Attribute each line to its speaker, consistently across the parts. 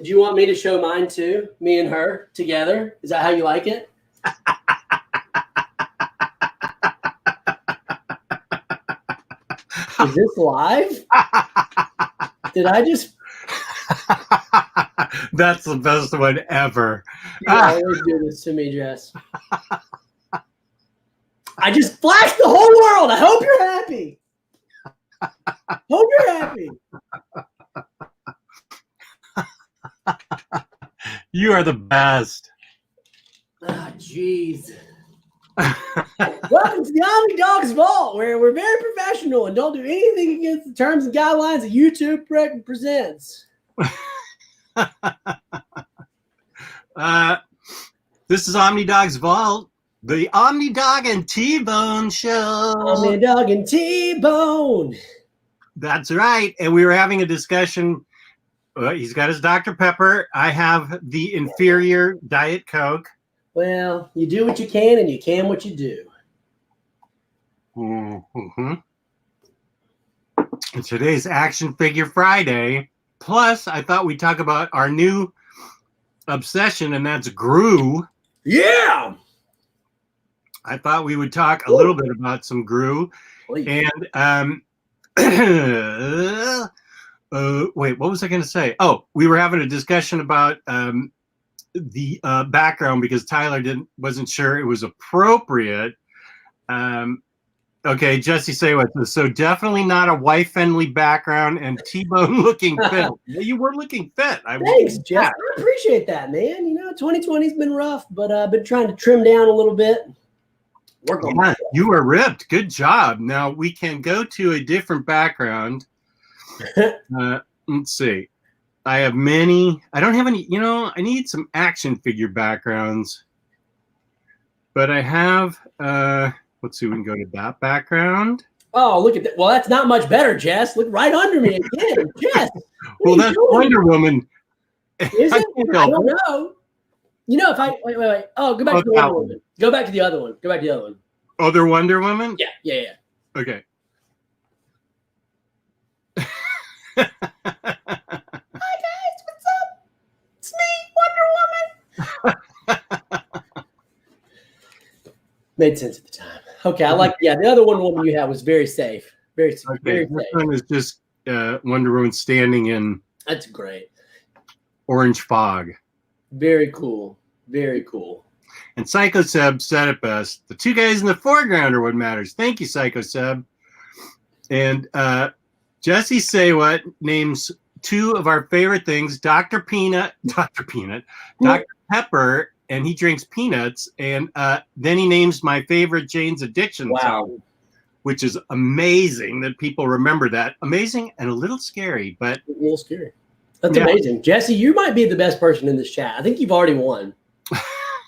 Speaker 1: Did you want me to show mine too? Me and her together? Is that how you like it? Is this live? Did I just...
Speaker 2: That's the best one ever.
Speaker 1: You always do this to me, Jess. I just flashed the whole world. I hope you're happy. Hope you're happy.
Speaker 2: You are the best.
Speaker 1: Ah, jeez. Welcome to the OmniDog's Vault, where we're very professional and don't do anything against the terms and guidelines that YouTube presents.
Speaker 2: This is OmniDog's Vault, the OmniDog and TBone show.
Speaker 1: OmniDog and TBone.
Speaker 2: That's right. And we were having a discussion. He's got his Dr. Pepper. I have the inferior Diet Coke.
Speaker 1: Well, you do what you can and you can what you do.
Speaker 2: Mm-hmm. And today's Action Figure Friday. Plus, I thought we'd talk about our new obsession, and that's Groo.
Speaker 1: Yeah!
Speaker 2: I thought we would talk a little bit about some Groo.
Speaker 1: Please.
Speaker 2: And wait, what was I going to say? Oh, we were having a discussion about the background because Tyler wasn't sure it was appropriate. Okay, Jesse, say what? So definitely not a wife-friendly background and T-Bone looking fit. Yeah, you were looking fit.
Speaker 1: Thanks, Jeff. I appreciate that, man. You know, 2020's been rough, but I've been trying to trim down a little bit. Work on
Speaker 2: that. You were ripped. Good job. Now we can go to a different background. Let's see. I have many. I don't have any. You know, I need some action figure backgrounds, but I have. Let's see. We can go to that background.
Speaker 1: Oh, look at that. Well, that's not much better, Jess. Look right under me again, Jess.
Speaker 2: Well, that's doing? Wonder Woman.
Speaker 1: Is it? I don't know. You know, if I wait. Oh, go back to the Wonder Woman. Go back to the other one. Go back to the other one.
Speaker 2: Other Wonder Woman?
Speaker 1: Yeah.
Speaker 2: Okay.
Speaker 1: Hi guys, what's up? It's me, Wonder Woman. Made sense at the time. Okay, I like. Yeah, the other Wonder Woman you had was very safe. Very safe.
Speaker 2: Okay,
Speaker 1: very
Speaker 2: this
Speaker 1: safe.
Speaker 2: one is just Wonder Woman standing in.
Speaker 1: That's great.
Speaker 2: Orange fog.
Speaker 1: Very cool. Very cool.
Speaker 2: And Psycho Seb said it best. The two guys in the foreground are what matters. Thank you, Psycho Seb. And Jesse Say What names two of our favorite things, Dr. Pepper, and he drinks peanuts. And then he names my favorite Jane's Addiction song, which is amazing that people remember that. Amazing and a little scary, but
Speaker 1: a little scary. That's amazing. Jesse, you might be the best person in this chat. I think you've already won.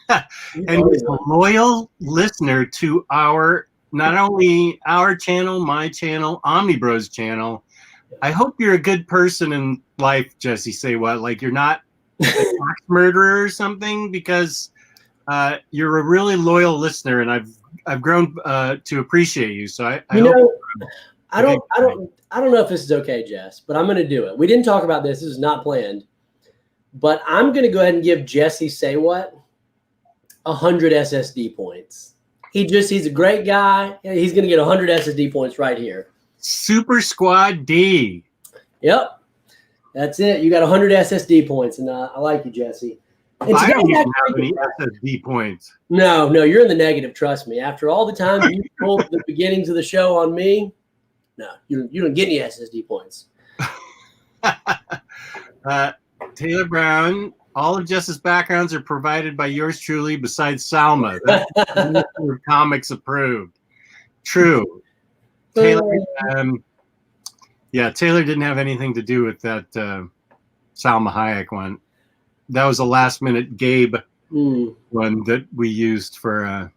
Speaker 2: And he's a loyal listener to not only our channel, my channel, OmniBros channel. I hope you're a good person in life, Jesse. Say what? Like you're not a tax murderer or something, because you're a really loyal listener, and I've grown to appreciate you. So I don't know if this is okay, Jess, but I'm going to do it. We didn't talk about this. This is not planned, but I'm going to go ahead and give Jesse Say What 100 SSD points. He's a great guy. He's going to get 100 SSD points right here. Super Squad D.
Speaker 1: Yep. That's it. You got 100 SSD points, and I like you, Jesse. And
Speaker 2: I don't even have any SSD points.
Speaker 1: No, you're in the negative. Trust me. After all the time you pulled the beginnings of the show on me, no, you don't get any SSD points.
Speaker 2: Taylor Brown, all of Jess's backgrounds are provided by yours truly, besides Salma. That's comics approved. True. Taylor, Taylor didn't have anything to do with that Salma Hayek one. That was a last minute Gabe one that we used for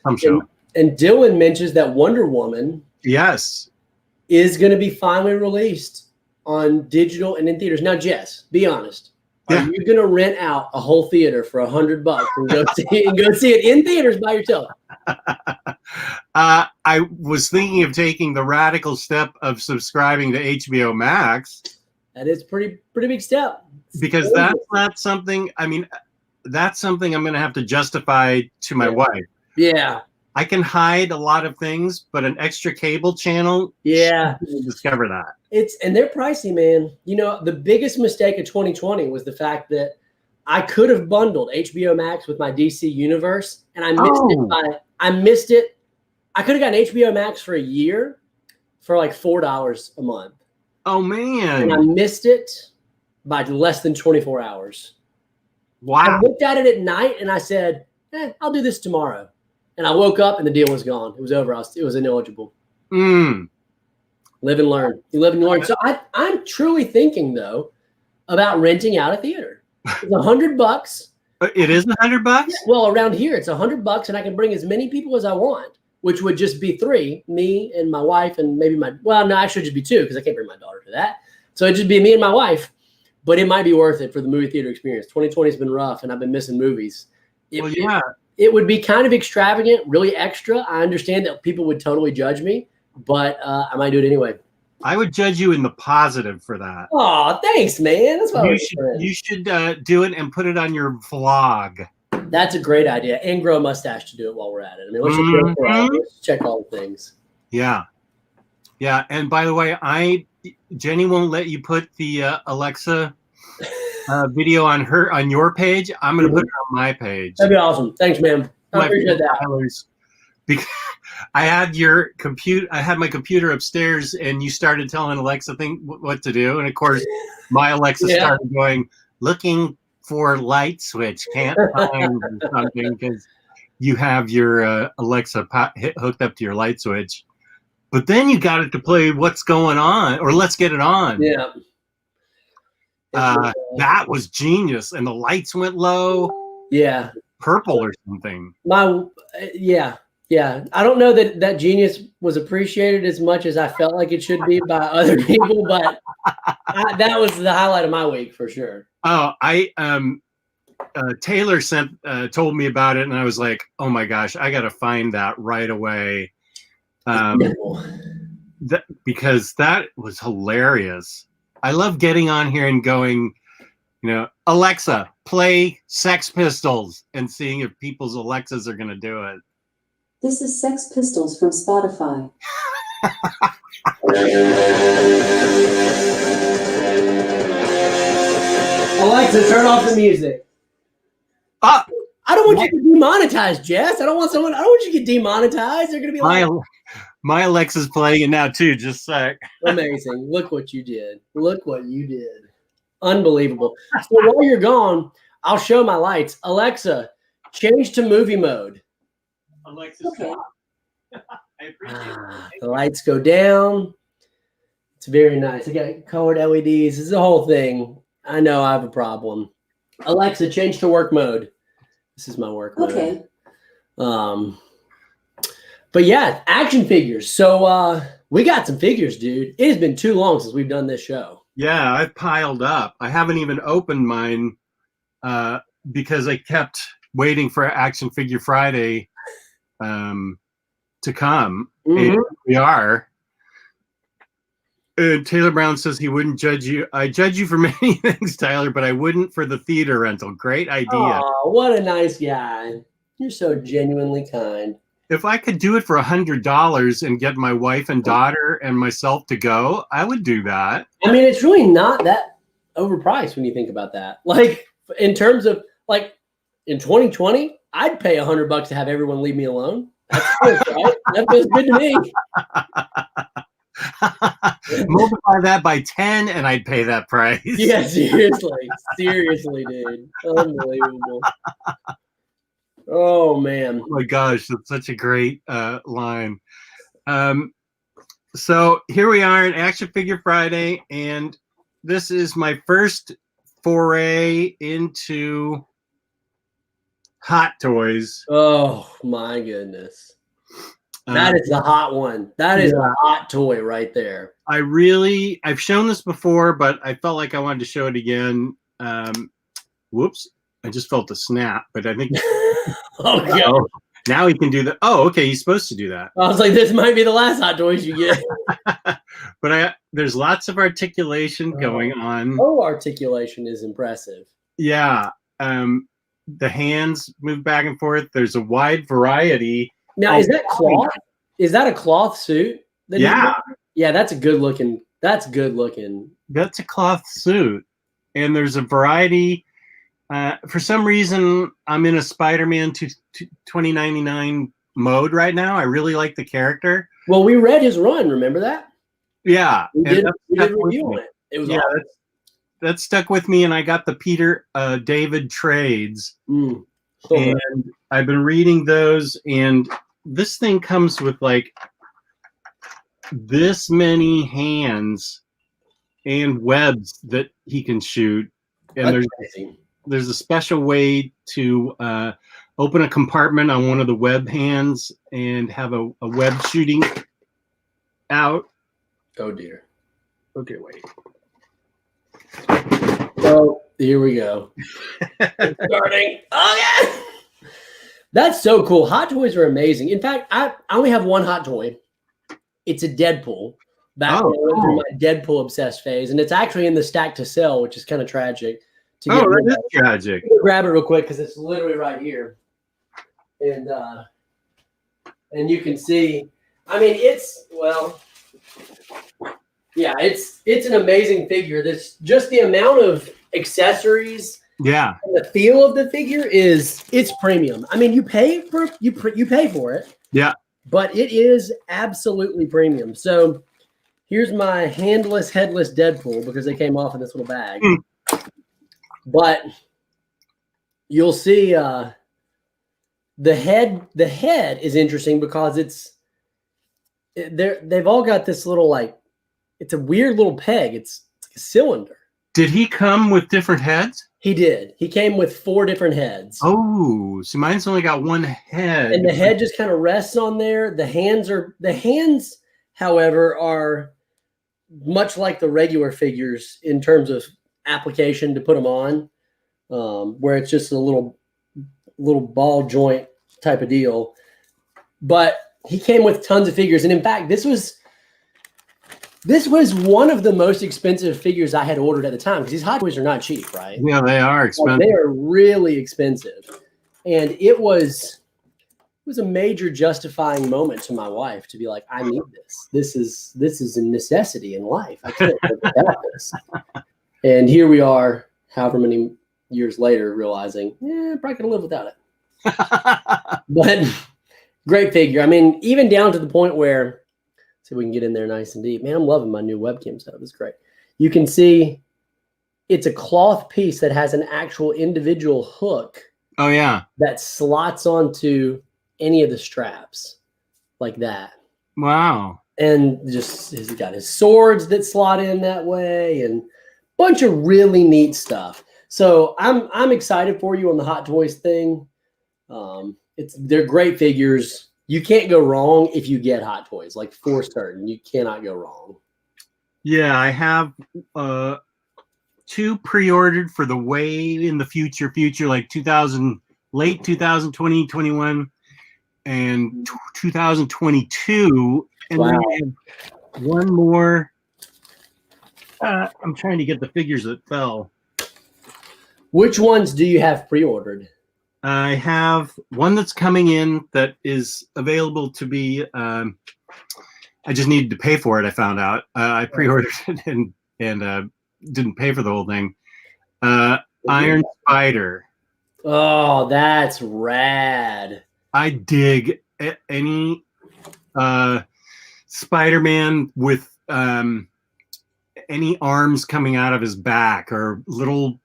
Speaker 2: some show.
Speaker 1: And Dylan mentions that Wonder Woman is going to be finally released on digital and in theaters. Now, Jess, be honest. Are you going to rent out a whole theater for $100 and go see it in theaters by yourself?
Speaker 2: I was thinking of taking the radical step of subscribing to HBO Max.
Speaker 1: That is pretty big step.
Speaker 2: Because that's not something, I mean, that's something I'm going to have to justify to my wife.
Speaker 1: Yeah.
Speaker 2: I can hide a lot of things, but an extra cable channel,
Speaker 1: yeah,
Speaker 2: she didn't discover that.
Speaker 1: And they're pricey, man. You know, the biggest mistake of 2020 was the fact that I could have bundled HBO Max with my DC universe, and I missed it. I could have gotten HBO Max for a year for like $4 a month.
Speaker 2: Oh man!
Speaker 1: And I missed it by less than 24 hours.
Speaker 2: Wow!
Speaker 1: I looked at it at night and I said, "I'll do this tomorrow." And I woke up and the deal was gone. It was over. It was ineligible. Live and learn. You live and learn. So I'm truly thinking though about renting out a theater. It's $100.
Speaker 2: It is $100?
Speaker 1: Yeah, well, around here it's $100, and I can bring as many people as I want, which would just be 3, me and my wife, and maybe actually just be 2 because I can't bring my daughter to that. So it'd just be me and my wife. But it might be worth it for the movie theater experience. 2020 has been rough, and I've been missing movies. It would be kind of extravagant, really extra. I understand that people would totally judge me, but I might do it anyway.
Speaker 2: I would judge you in the positive for that.
Speaker 1: Oh, thanks, man. That's what
Speaker 2: you should do it and put it on your vlog.
Speaker 1: That's a great idea. And grow a mustache to do it while we're at it. I mean, let's check all the things.
Speaker 2: Yeah. Yeah. And by the way, Jenny won't let you put the Alexa video on your page. I'm going to put it on my page.
Speaker 1: That'd be awesome. Thanks, man. I appreciate that.
Speaker 2: Because I had your computer. I had my computer upstairs, and you started telling Alexa what to do. And of course, my Alexa started going, looking for light switch, can't find something because you have your Alexa hooked up to your light switch. But then you got it to play "What's Going On" or "Let's Get It On."
Speaker 1: Yeah.
Speaker 2: That was genius, and the lights went low.
Speaker 1: Yeah.
Speaker 2: Purple or something.
Speaker 1: Yeah. I don't know that genius was appreciated as much as I felt like it should be by other people, but that was the highlight of my week for sure.
Speaker 2: Oh, Taylor told me about it, and I was like, oh my gosh, I got to find that right away. Because that was hilarious. I love getting on here and going, Alexa, play Sex Pistols, and seeing if people's Alexas are going to do it.
Speaker 3: This is Sex Pistols from Spotify.
Speaker 1: Alexa, turn off the music. I don't want you to get demonetized, Jess. I don't want you to get demonetized. They're going to be like...
Speaker 2: My Alexa's playing it now, too. Just a sec.
Speaker 1: Amazing. Look what you did. Unbelievable. So while you're gone, I'll show my lights. Alexa, change to movie mode.
Speaker 2: Alexa, okay. I appreciate it.
Speaker 1: The lights go down. It's very nice. I got colored LEDs. It's the whole thing. I know I have a problem. Alexa, change to work mode. This is my work mode.
Speaker 3: Okay.
Speaker 1: But yeah, action figures. So we got some figures, dude. It has been too long since we've done this show.
Speaker 2: Yeah, I've piled up. I haven't even opened mine because I kept waiting for Action Figure Friday to come.
Speaker 1: Mm-hmm.
Speaker 2: And we are. Taylor Brown says he wouldn't judge you. I judge you for many things, Tyler, but I wouldn't for the theater rental. Great idea.
Speaker 1: Oh, what a nice guy. You're so genuinely kind.
Speaker 2: If I could do it for $100 and get my wife and daughter and myself to go, I would do that.
Speaker 1: I mean, it's really not that overpriced when you think about that. Like, in terms of, like, in 2020, I'd pay $100 to have everyone leave me alone. That's good, right? That feels good to me.
Speaker 2: Multiply that by 10 and I'd pay that price.
Speaker 1: Yeah, seriously, dude. Unbelievable. Oh man.
Speaker 2: Oh my gosh, that's such a great line. So here we are at Action Figure Friday, and this is my first foray into hot toys.
Speaker 1: Oh my goodness. That is the hot one. That is a hot toy right there.
Speaker 2: I've shown this before, but I felt like I wanted to show it again. Whoops. I just felt a snap, but I think Now he can do that. Oh, okay. He's supposed to do that.
Speaker 1: I was like, this might be the last Hot Toys you get.
Speaker 2: But there's lots of articulation going on.
Speaker 1: Oh, articulation is impressive.
Speaker 2: Yeah. The hands move back and forth. There's a wide variety.
Speaker 1: Now, is that cloth? Is that a cloth suit?
Speaker 2: Yeah.
Speaker 1: Yeah, that's a good looking. That's good looking.
Speaker 2: That's a cloth suit. And there's a variety. For some reason, I'm in a Spider-Man 2099 mode right now. I really like the character.
Speaker 1: Well, we read his run. Remember that?
Speaker 2: Yeah.
Speaker 1: We did a review on it. It was awesome.
Speaker 2: That stuck with me, and I got the Peter David trades. And I've been reading those, and this thing comes with like this many hands and webs that he can shoot. And there's a special way to open a compartment on one of the web hands and have a web shooting out.
Speaker 1: Oh dear.
Speaker 2: Okay, wait.
Speaker 1: So here we go. Starting. Oh yeah. That's so cool. Hot Toys are amazing. In fact, I only have one hot toy. It's a Deadpool. Back when I went through my Deadpool obsessed phase, and it's actually in the stack to sell, which is kind of tragic.
Speaker 2: That is tragic.
Speaker 1: Grab it real quick because it's literally right here, and you can see. I mean, it's an amazing figure. This just the amount of accessories.
Speaker 2: Yeah.
Speaker 1: And the feel of the figure it's premium. I mean, you pay for it.
Speaker 2: Yeah.
Speaker 1: But it is absolutely premium. So here's my handless, headless Deadpool because they came off in this little bag. But you'll see the head is interesting because they've all got this little it's a weird little peg. It's like a cylinder.
Speaker 2: Did he come with different heads?
Speaker 1: He did. He came with 4 different heads.
Speaker 2: Oh, so mine's only got one head.
Speaker 1: And the head just kind of rests on there. The hands, however, are much like the regular figures in terms of application to put them on, where it's just a little ball joint type of deal. But he came with tons of figures. And in fact, this was one of the most expensive figures I had ordered at the time because these Hot Toys are not cheap, right?
Speaker 2: Yeah, they are expensive.
Speaker 1: They are really expensive. And it was a major justifying moment to my wife to be like, I need this. This is a necessity in life. I can't live without this. And here we are, however many years later, realizing, probably could live without it. But great figure. I mean, even down to the point where, see if we can get in there nice and deep. Man, I'm loving my new webcam setup. It's great. You can see it's a cloth piece that has an actual individual hook.
Speaker 2: Oh, yeah.
Speaker 1: That slots onto any of the straps like that.
Speaker 2: Wow.
Speaker 1: And just he's got his swords that slot in that way and a bunch of really neat stuff. So I'm excited for you on the Hot Toys thing. They're great figures. You can't go wrong if you get Hot Toys, like for certain. You cannot go wrong.
Speaker 2: Yeah, I have 2 pre-ordered for the way in the future, like late 2020, 21, and 2022. And
Speaker 1: wow.
Speaker 2: then I have one more. I'm trying to get the figures that fell.
Speaker 1: Which ones do you have pre-ordered?
Speaker 2: I have one that's coming in that is available to be. I just needed to pay for it. I found out. I pre-ordered it and didn't pay for the whole thing. Iron Spider.
Speaker 1: Oh, that's rad.
Speaker 2: I dig any Spider-Man with any arms coming out of his back or little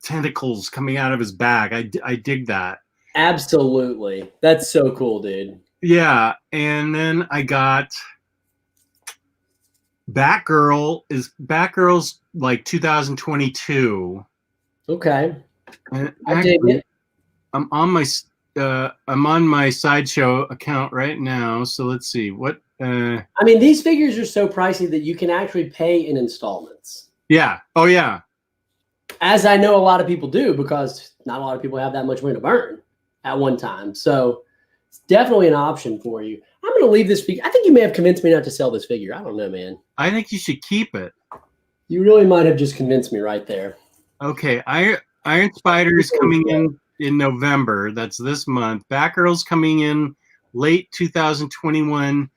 Speaker 2: tentacles coming out of his back. I dig that.
Speaker 1: Absolutely. That's so cool, dude.
Speaker 2: Yeah. And then I got Batgirl's like 2022.
Speaker 1: Okay.
Speaker 2: And
Speaker 1: I dig it.
Speaker 2: I'm on my Sideshow account right now. So let's see what.
Speaker 1: I mean, these figures are so pricey that you can actually pay in installments.
Speaker 2: Yeah. Oh yeah.
Speaker 1: As I know a lot of people do, because not a lot of people have that much money to burn. at one time. So it's definitely an option for you. I'm going to leave this figure. I think you may have convinced me not to sell this figure. I don't know, man.
Speaker 2: I think you should keep it.
Speaker 1: You really might have just convinced me right there.
Speaker 2: Okay, Iron Spider is coming in November. That's this month. Batgirl's coming in late 2021.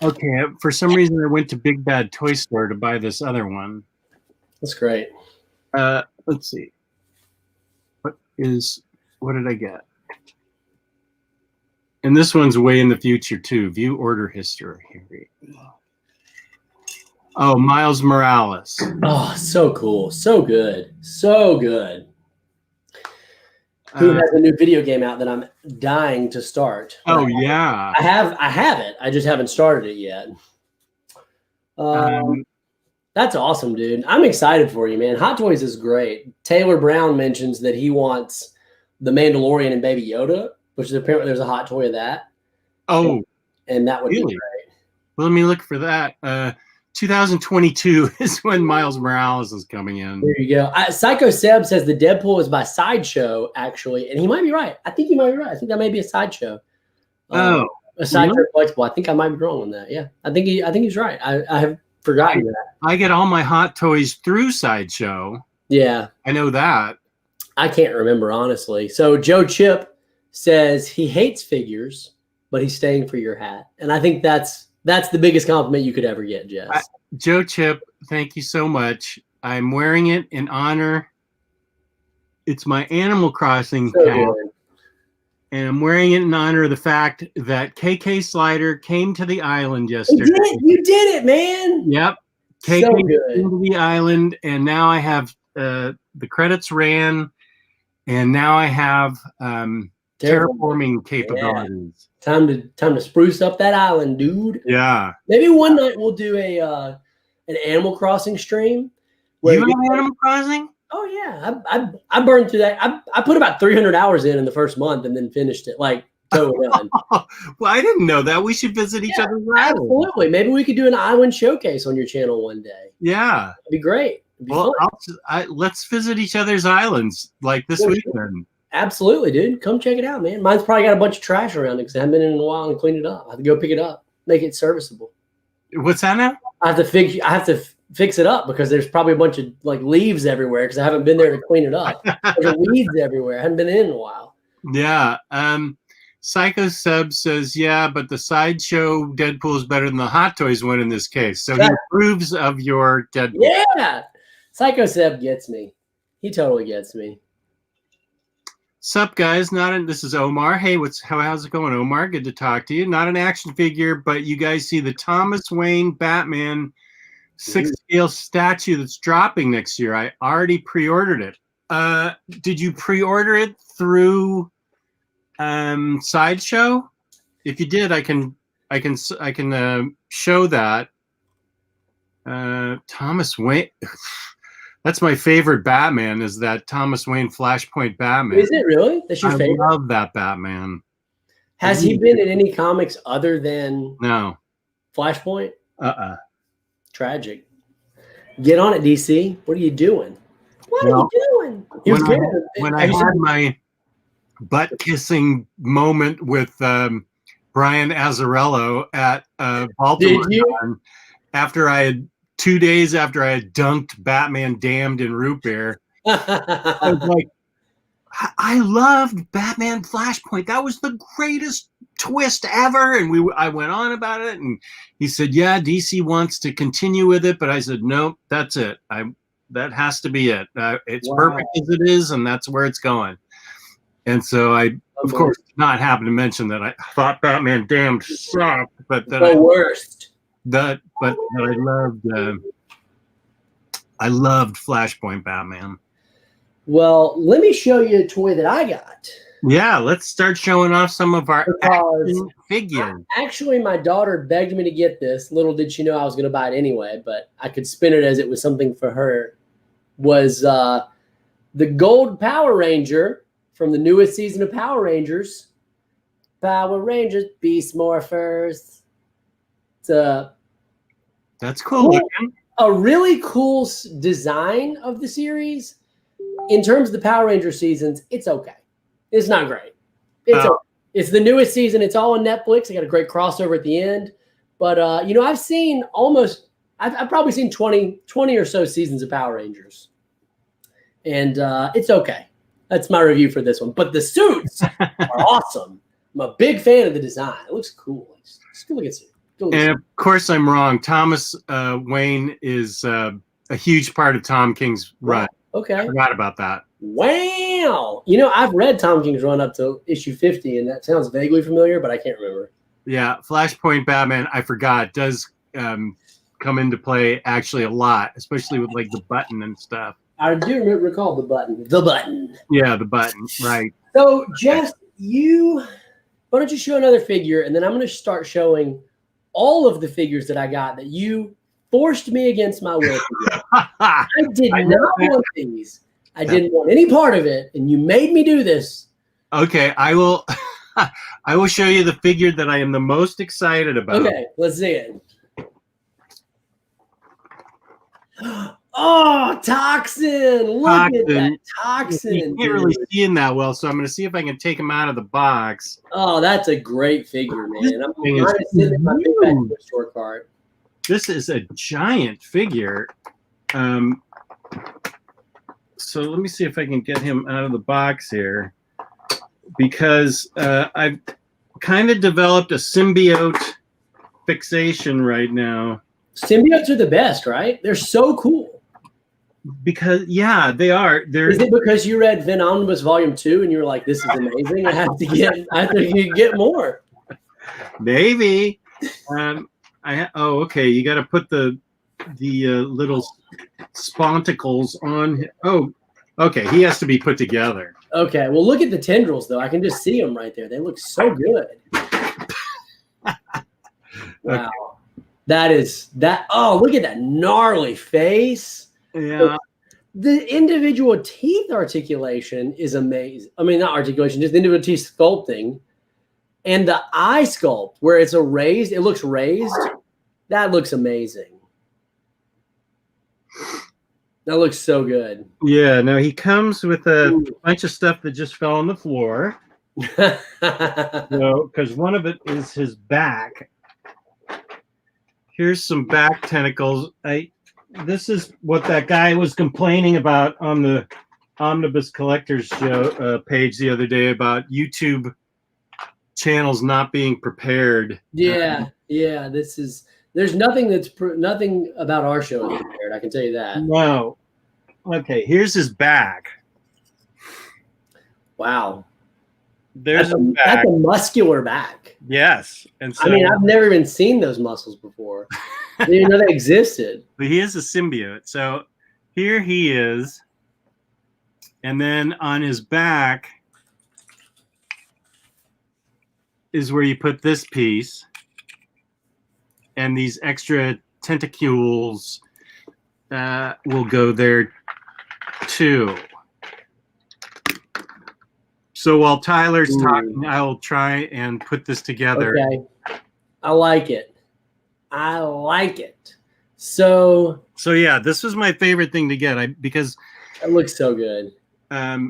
Speaker 2: Okay, for some reason I went to Big Bad Toy Store to buy this other one.
Speaker 1: That's great.
Speaker 2: Let's see. What did I get? And this one's way in the future too. View order history. Oh, Miles Morales.
Speaker 1: Oh, so cool. So good. So good. Who has a new video game out that I'm dying to start?
Speaker 2: Oh, yeah.
Speaker 1: I have it. I just haven't started it yet. That's awesome, dude. I'm excited for you, man. Hot Toys is great. Taylor Brown mentions that he wants the Mandalorian and Baby Yoda, which is apparently there's a hot toy of that.
Speaker 2: Oh.
Speaker 1: And that would
Speaker 2: really?
Speaker 1: be great.
Speaker 2: Well, let me look for that. 2022 is when Miles Morales is coming in.
Speaker 1: There you go. Psycho Seb says the Deadpool is by Sideshow, actually, and he might be right. I think he might be right. I think that may be a Sideshow. A Sideshow collectible. I think I might be wrong on that. Yeah, I think he's right. I have forgotten that.
Speaker 2: I get all my Hot Toys through Sideshow.
Speaker 1: Yeah,
Speaker 2: I know that.
Speaker 1: I can't remember honestly. So Joe Chip says he hates figures, but he's staying for your hat, and I think that's the biggest compliment you could ever get, Jess.
Speaker 2: Joe Chip, thank you so much. I'm wearing it in honor. It's my Animal Crossing hat, and I'm wearing it in honor of the fact that KK Slider came to the island yesterday.
Speaker 1: You did it, man.
Speaker 2: Yep. KK came to the island, and now I have the credits ran, and now I have terraforming capabilities.
Speaker 1: Yeah. Time to spruce up that island, dude.
Speaker 2: Yeah.
Speaker 1: Maybe one night we'll do an Animal Crossing stream.
Speaker 2: You have Animal Crossing?
Speaker 1: Oh yeah, I burned through that. I put about 300 hours in the first month and then finished it like totally done.
Speaker 2: Well, I didn't know that. We should visit each other's islands.
Speaker 1: Absolutely. Maybe we could do an island showcase on your channel one day.
Speaker 2: Yeah,
Speaker 1: it'd be great. It'd be fun.
Speaker 2: Let's visit each other's islands like this weekend.
Speaker 1: Absolutely, dude. Come check it out, man. Mine's probably got a bunch of trash around it because I haven't been in a while and cleaned it up. I have to go pick it up, make it serviceable.
Speaker 2: What's that now?
Speaker 1: I have to fix it up because there's probably a bunch of like leaves everywhere because I haven't been there to clean it up. There's weeds everywhere. I haven't been in a while.
Speaker 2: Yeah. Psycho Sub says, yeah, but the Sideshow Deadpool is better than the Hot Toys one in this case. So he approves of your Deadpool.
Speaker 1: Yeah. Psycho Seb gets me. He totally gets me.
Speaker 2: Sup, guys? This is Omar. Hey, how's it going, Omar? Good to talk to you. Not an action figure, but you guys see the Thomas Wayne Batman 6-scale statue that's dropping next year. I already pre-ordered it. Did you pre-order it through Sideshow? If you did, I can show that. Thomas Wayne. That's my favorite Batman, is that Thomas Wayne Flashpoint Batman.
Speaker 1: Is it really? That's your favorite?
Speaker 2: I love that Batman.
Speaker 1: Has he been in any comics other than Flashpoint? Tragic. Get on it, DC. What are you doing? What are you doing?
Speaker 2: When I had my butt-kissing moment with Brian Azzarello at Baltimore, after I had 2 days after I had dunked Batman Damned in root beer, I was like, I loved Batman Flashpoint. That was the greatest twist ever. And I went on about it, and he said, yeah, DC wants to continue with it. But I said, no, that's it. That has to be it. It's perfect as it is, and that's where it's going. And so I, of course, did not happen to mention that I thought Batman Damned sucked, but that I loved Flashpoint Batman.
Speaker 1: Well, let me show you a toy that I got.
Speaker 2: Yeah, let's start showing off some of our action figures.
Speaker 1: Actually, my daughter begged me to get this. Little did she know I was going to buy it anyway, but I could spin it as it was something for her. Was the Gold Power Ranger from the newest season of Power Rangers. Power Rangers, Beast Morphers.
Speaker 2: That's cool.
Speaker 1: A really cool design of the series. In terms of the Power Ranger seasons, it's okay. It's not great. It's the newest season. It's all on Netflix. I got a great crossover at the end. But I've seen I've probably seen 20 or so seasons of Power Rangers. And it's okay. That's my review for this one. But the suits are awesome. I'm a big fan of the design. It looks cool. Just go look at it.
Speaker 2: And of course, I'm wrong. Thomas Wayne is a huge part of Tom King's run.
Speaker 1: Okay.
Speaker 2: I forgot about that.
Speaker 1: Wow. I've read Tom King's run up to issue 50, and that sounds vaguely familiar, but I can't remember.
Speaker 2: Yeah, Flashpoint Batman, I forgot, does come into play actually a lot, especially with like the button and stuff.
Speaker 1: I do recall the button. The button.
Speaker 2: Yeah, the button, right.
Speaker 1: So, Jess, why don't you show another figure, and then I'm going to start showing all of the figures that I got that you forced me against my will. I did not want these. I didn't want any part of it, and you made me do this.
Speaker 2: Okay, I will show you the figure that I am the most excited about.
Speaker 1: Okay, let's see it. Oh, Toxin! Look at that Toxin.
Speaker 2: You can't really see him that well, so I'm going to see if I can take him out of the box.
Speaker 1: Oh, that's a great figure, man. I'm trying to send it my big bag store card.
Speaker 2: This is a giant figure. So let me see if I can get him out of the box here, because I've kind of developed a symbiote fixation right now.
Speaker 1: Symbiotes are the best, right? They're so cool.
Speaker 2: Because they are.
Speaker 1: Is it because you read Ven Omnibus Volume 2 and you were like, "This is amazing. I have to get more."
Speaker 2: Maybe. Okay. You got to put the little sponticles on. Oh, okay. He has to be put together.
Speaker 1: Okay. Well, look at the tendrils, though. I can just see them right there. They look so good. Wow. Okay. Oh, look at that gnarly face.
Speaker 2: Yeah.
Speaker 1: The individual teeth articulation is amazing. I mean, not articulation, just the individual teeth sculpting. And the eye sculpt, where it looks raised. That looks amazing. That looks so good.
Speaker 2: Yeah, no, he comes with a bunch of stuff that just fell on the floor. Because one of it is his back. Here's some back tentacles. This is what that guy was complaining about on the Omnibus Collectors show page the other day about YouTube channels not being prepared.
Speaker 1: Yeah. There's nothing nothing about our show is prepared. I can tell you that.
Speaker 2: No. Okay, here's his back.
Speaker 1: Wow.
Speaker 2: That's
Speaker 1: a muscular back.
Speaker 2: Yes. And so,
Speaker 1: I've never even seen those muscles before. I didn't even know they existed.
Speaker 2: But he is a symbiote. So here he is. And then on his back is where you put this piece. And these extra tentacles will go there too. So while Tyler's talking, I'll try and put this together.
Speaker 1: Okay. I like it. So
Speaker 2: yeah, this was my favorite thing to get because
Speaker 1: it looks so good.
Speaker 2: I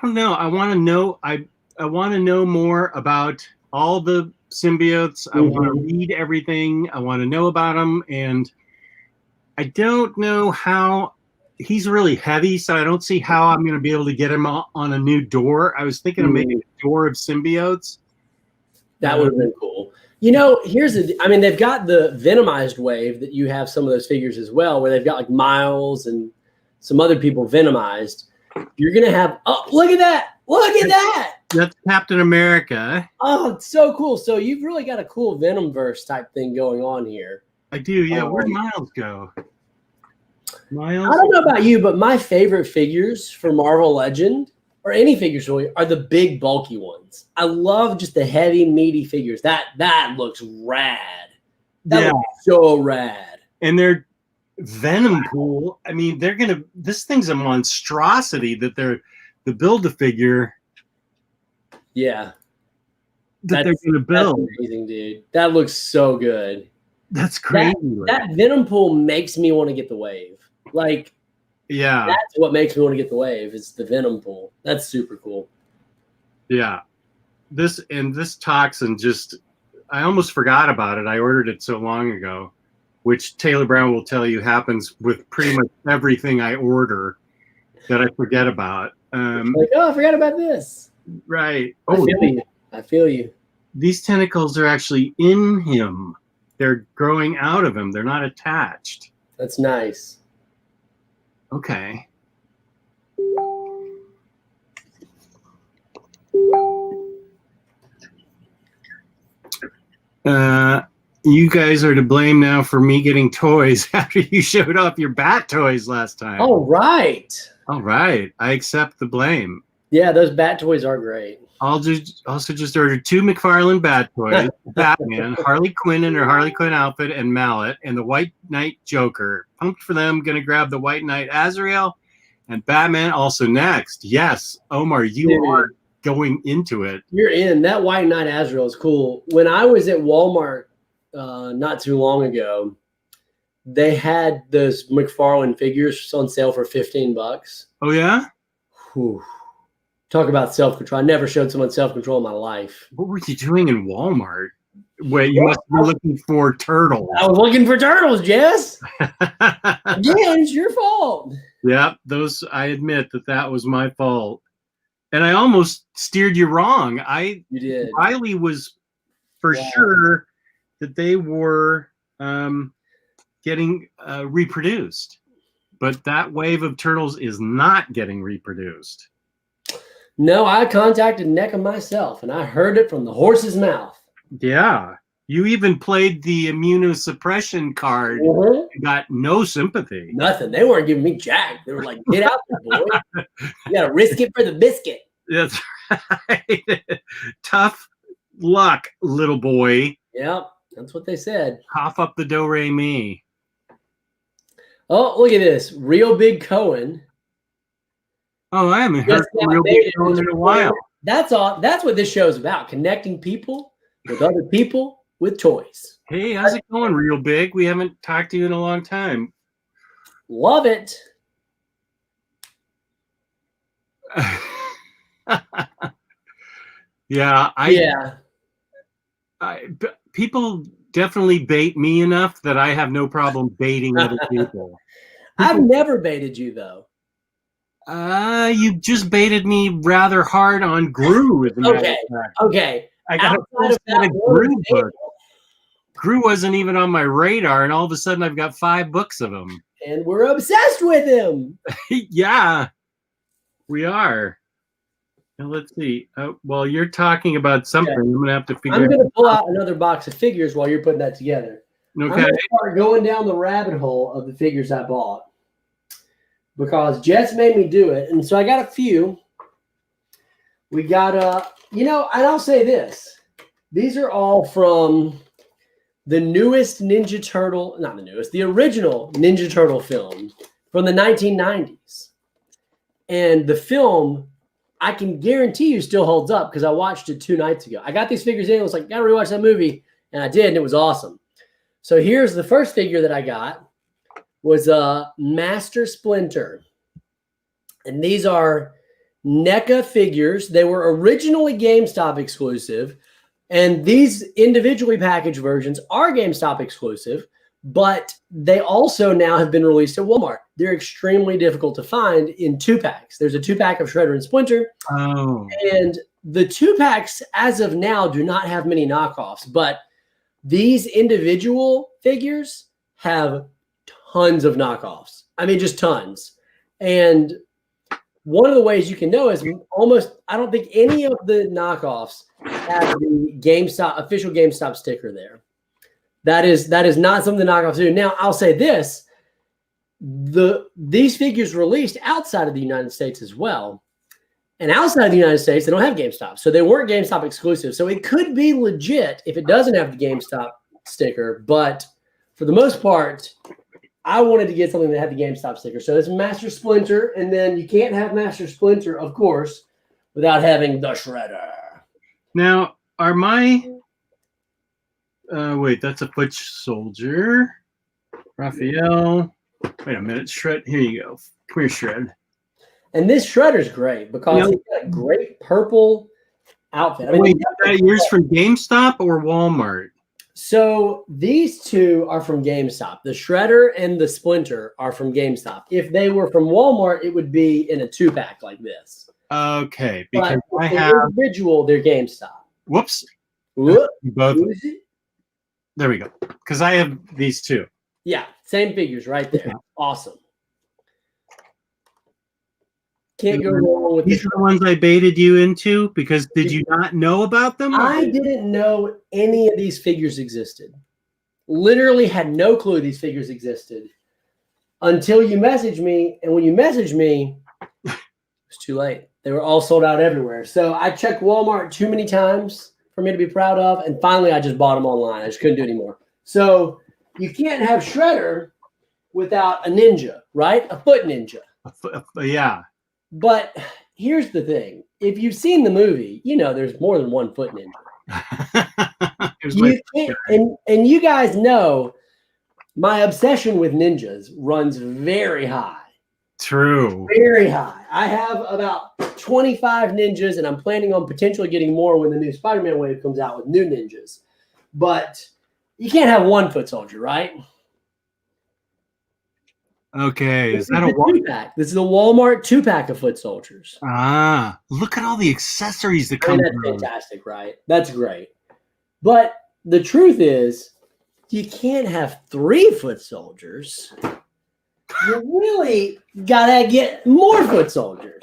Speaker 2: don't know. I want to know more about all the symbiotes. I want to read everything. I want to know about them, and I don't know how. He's really heavy, so I don't see how I'm going to be able to get him on a new door. I was thinking of making a door of symbiotes.
Speaker 1: That would have been cool. They've got the Venomized wave that you have some of those figures as well, where they've got like Miles and some other people Venomized. You're going to have, look at that. Look at that.
Speaker 2: That's Captain America.
Speaker 1: Oh, it's so cool. So you've really got a cool Venomverse type thing going on here.
Speaker 2: I do, yeah. Where'd Miles go? Miles?
Speaker 1: I don't know about you, but my favorite figures for Marvel Legend, or any figures really, are the big, bulky ones. I love just the heavy, meaty figures. That looks rad. That looks so rad.
Speaker 2: And they're Venom pool. I mean, this thing's a monstrosity that the Build-A-Figure.
Speaker 1: Yeah.
Speaker 2: They're going to build.
Speaker 1: That's amazing, dude. That looks so good.
Speaker 2: That's crazy.
Speaker 1: That Venom pool makes me want to get the wave. Like,
Speaker 2: Yeah.
Speaker 1: That's what makes me want to get the wave. It's the Venom pool. That's super cool.
Speaker 2: Yeah. This toxin just, I almost forgot about it. I ordered it so long ago, which Taylor Brown will tell you happens with pretty much everything I order that I forget about.
Speaker 1: Like, I forgot about this.
Speaker 2: Right.
Speaker 1: I feel you.
Speaker 2: These tentacles are actually in him. They're growing out of him. They're not attached.
Speaker 1: That's nice.
Speaker 2: Okay. You guys are to blame now for me getting toys after you showed off your bat toys last time.
Speaker 1: All right.
Speaker 2: All right. I accept the blame.
Speaker 1: Yeah, those bat toys are great.
Speaker 2: I'll also just ordered 2 McFarlane bat toys, Batman, Harley Quinn in her Harley Quinn outfit and mallet, and the White Knight Joker. Pumped for them. Gonna grab the White Knight Azrael and Batman also next. Yes, Omar, you are going into it.
Speaker 1: You're in. That White Knight Azrael is cool. When I was at Walmart not too long ago, they had those McFarlane figures on sale for $15.
Speaker 2: Oh, yeah?
Speaker 1: Whew. Talk about self-control. I never showed someone self-control in my life.
Speaker 2: What were you doing in Walmart? Wait, you must be looking for turtles.
Speaker 1: I was looking for turtles, Jess. Again, it's your fault.
Speaker 2: Yep, those, I admit that was my fault. And I almost steered you wrong.
Speaker 1: You did.
Speaker 2: Riley was for sure that they were getting reproduced. But that wave of turtles is not getting reproduced.
Speaker 1: No, I contacted NECA myself, and I heard it from the horse's mouth.
Speaker 2: Yeah. You even played the immunosuppression card and got no sympathy.
Speaker 1: Nothing. They weren't giving me jack. They were like, get out there, boy. You got to risk it for the biscuit.
Speaker 2: That's right. Tough luck, little boy.
Speaker 1: Yep, that's what they said.
Speaker 2: Cough up the do-re-mi.
Speaker 1: Oh, look at this. Real Big Cohen.
Speaker 2: Oh, I haven't heard from Real Big Cohen in a while.
Speaker 1: That's all. That's what this show's about. Connecting people with other people with toys.
Speaker 2: Hey, how's it going, Real Big? We haven't talked to you in a long time.
Speaker 1: Love it.
Speaker 2: Yeah. People definitely bait me enough that I have no problem baiting other people.
Speaker 1: I've never baited you, though.
Speaker 2: You just baited me rather hard on Groo.
Speaker 1: Okay.
Speaker 2: I got a full set of Groo books. Groo wasn't even on my radar, and all of a sudden I've got 5 books of him.
Speaker 1: And we're obsessed with him.
Speaker 2: Yeah, we are. Now, let's see. Well, you're talking about something. I'm going to have to figure out.
Speaker 1: I'm going to pull out another box of figures while you're putting that together.
Speaker 2: Okay.
Speaker 1: I'm going to start going down the rabbit hole of the figures I bought, because Jess made me do it. And so I got a few. We got, and I'll say this. These are all from the newest Ninja Turtle, not the newest, the original Ninja Turtle film from the 1990s. And the film, I can guarantee you, still holds up because I watched it 2 nights ago. I got these figures in. I was like, gotta rewatch that movie. And I did, and it was awesome. So here's the first figure that I got. Was Master Splinter. And these are NECA figures. They were originally GameStop exclusive. And these individually packaged versions are GameStop exclusive, but they also now have been released at Walmart. They're extremely difficult to find in 2-packs. There's a 2-pack of Shredder and Splinter.
Speaker 2: Oh.
Speaker 1: And the 2-packs, as of now, do not have many knockoffs. But these individual figures have tons of knockoffs. I mean, just tons. And one of the ways you can know is I don't think any of the knockoffs have the official GameStop sticker there. That is not something the knockoffs do. Now, I'll say this. These figures released outside of the United States as well. And outside of the United States, they don't have GameStop. So they weren't GameStop exclusive. So it could be legit if it doesn't have the GameStop sticker. But for the most part, I wanted to get something that had the GameStop sticker. So it's Master Splinter, and then you can't have Master Splinter, of course, without having the Shredder.
Speaker 2: Now, are my... wait, that's a foot soldier. Raphael. Wait a minute, Shred. Here you go. Come here, Shred.
Speaker 1: And this Shredder's great because he's got a great purple outfit. I mean,
Speaker 2: wait, is that yours from GameStop or Walmart?
Speaker 1: So these two are from GameStop. The Shredder and the Splinter are from GameStop. If they were from Walmart, it would be in a 2-pack like this.
Speaker 2: Okay, because
Speaker 1: I have individual. They're GameStop.
Speaker 2: Whoops.
Speaker 1: Both.
Speaker 2: There we go. Because I have these two.
Speaker 1: Yeah, same figures right there. Awesome. Can't go wrong with
Speaker 2: these are the ones I baited you into because did you not know about them?
Speaker 1: I didn't know any of these figures existed. Literally had no clue these figures existed until you messaged me. And when you messaged me, it was too late. They were all sold out everywhere. So I checked Walmart too many times for me to be proud of. And finally, I just bought them online. I just couldn't do anymore. So you can't have Shredder without a ninja, right? A foot ninja.
Speaker 2: Yeah.
Speaker 1: But here's the thing. If you've seen the movie, you know there's more than one foot ninja. And you guys know my obsession with ninjas runs very high.
Speaker 2: True.
Speaker 1: Very high. I have about 25 ninjas, and I'm planning on potentially getting more when the new Spider-Man wave comes out with new ninjas. But you can't have one foot soldier, right?
Speaker 2: Okay,
Speaker 1: is that a 2-pack? This is a Walmart 2-pack of foot soldiers.
Speaker 2: Ah, look at all the accessories that come.
Speaker 1: That's fantastic, right? That's great. But the truth is, you can't have 3 foot soldiers. You really gotta get more foot soldiers,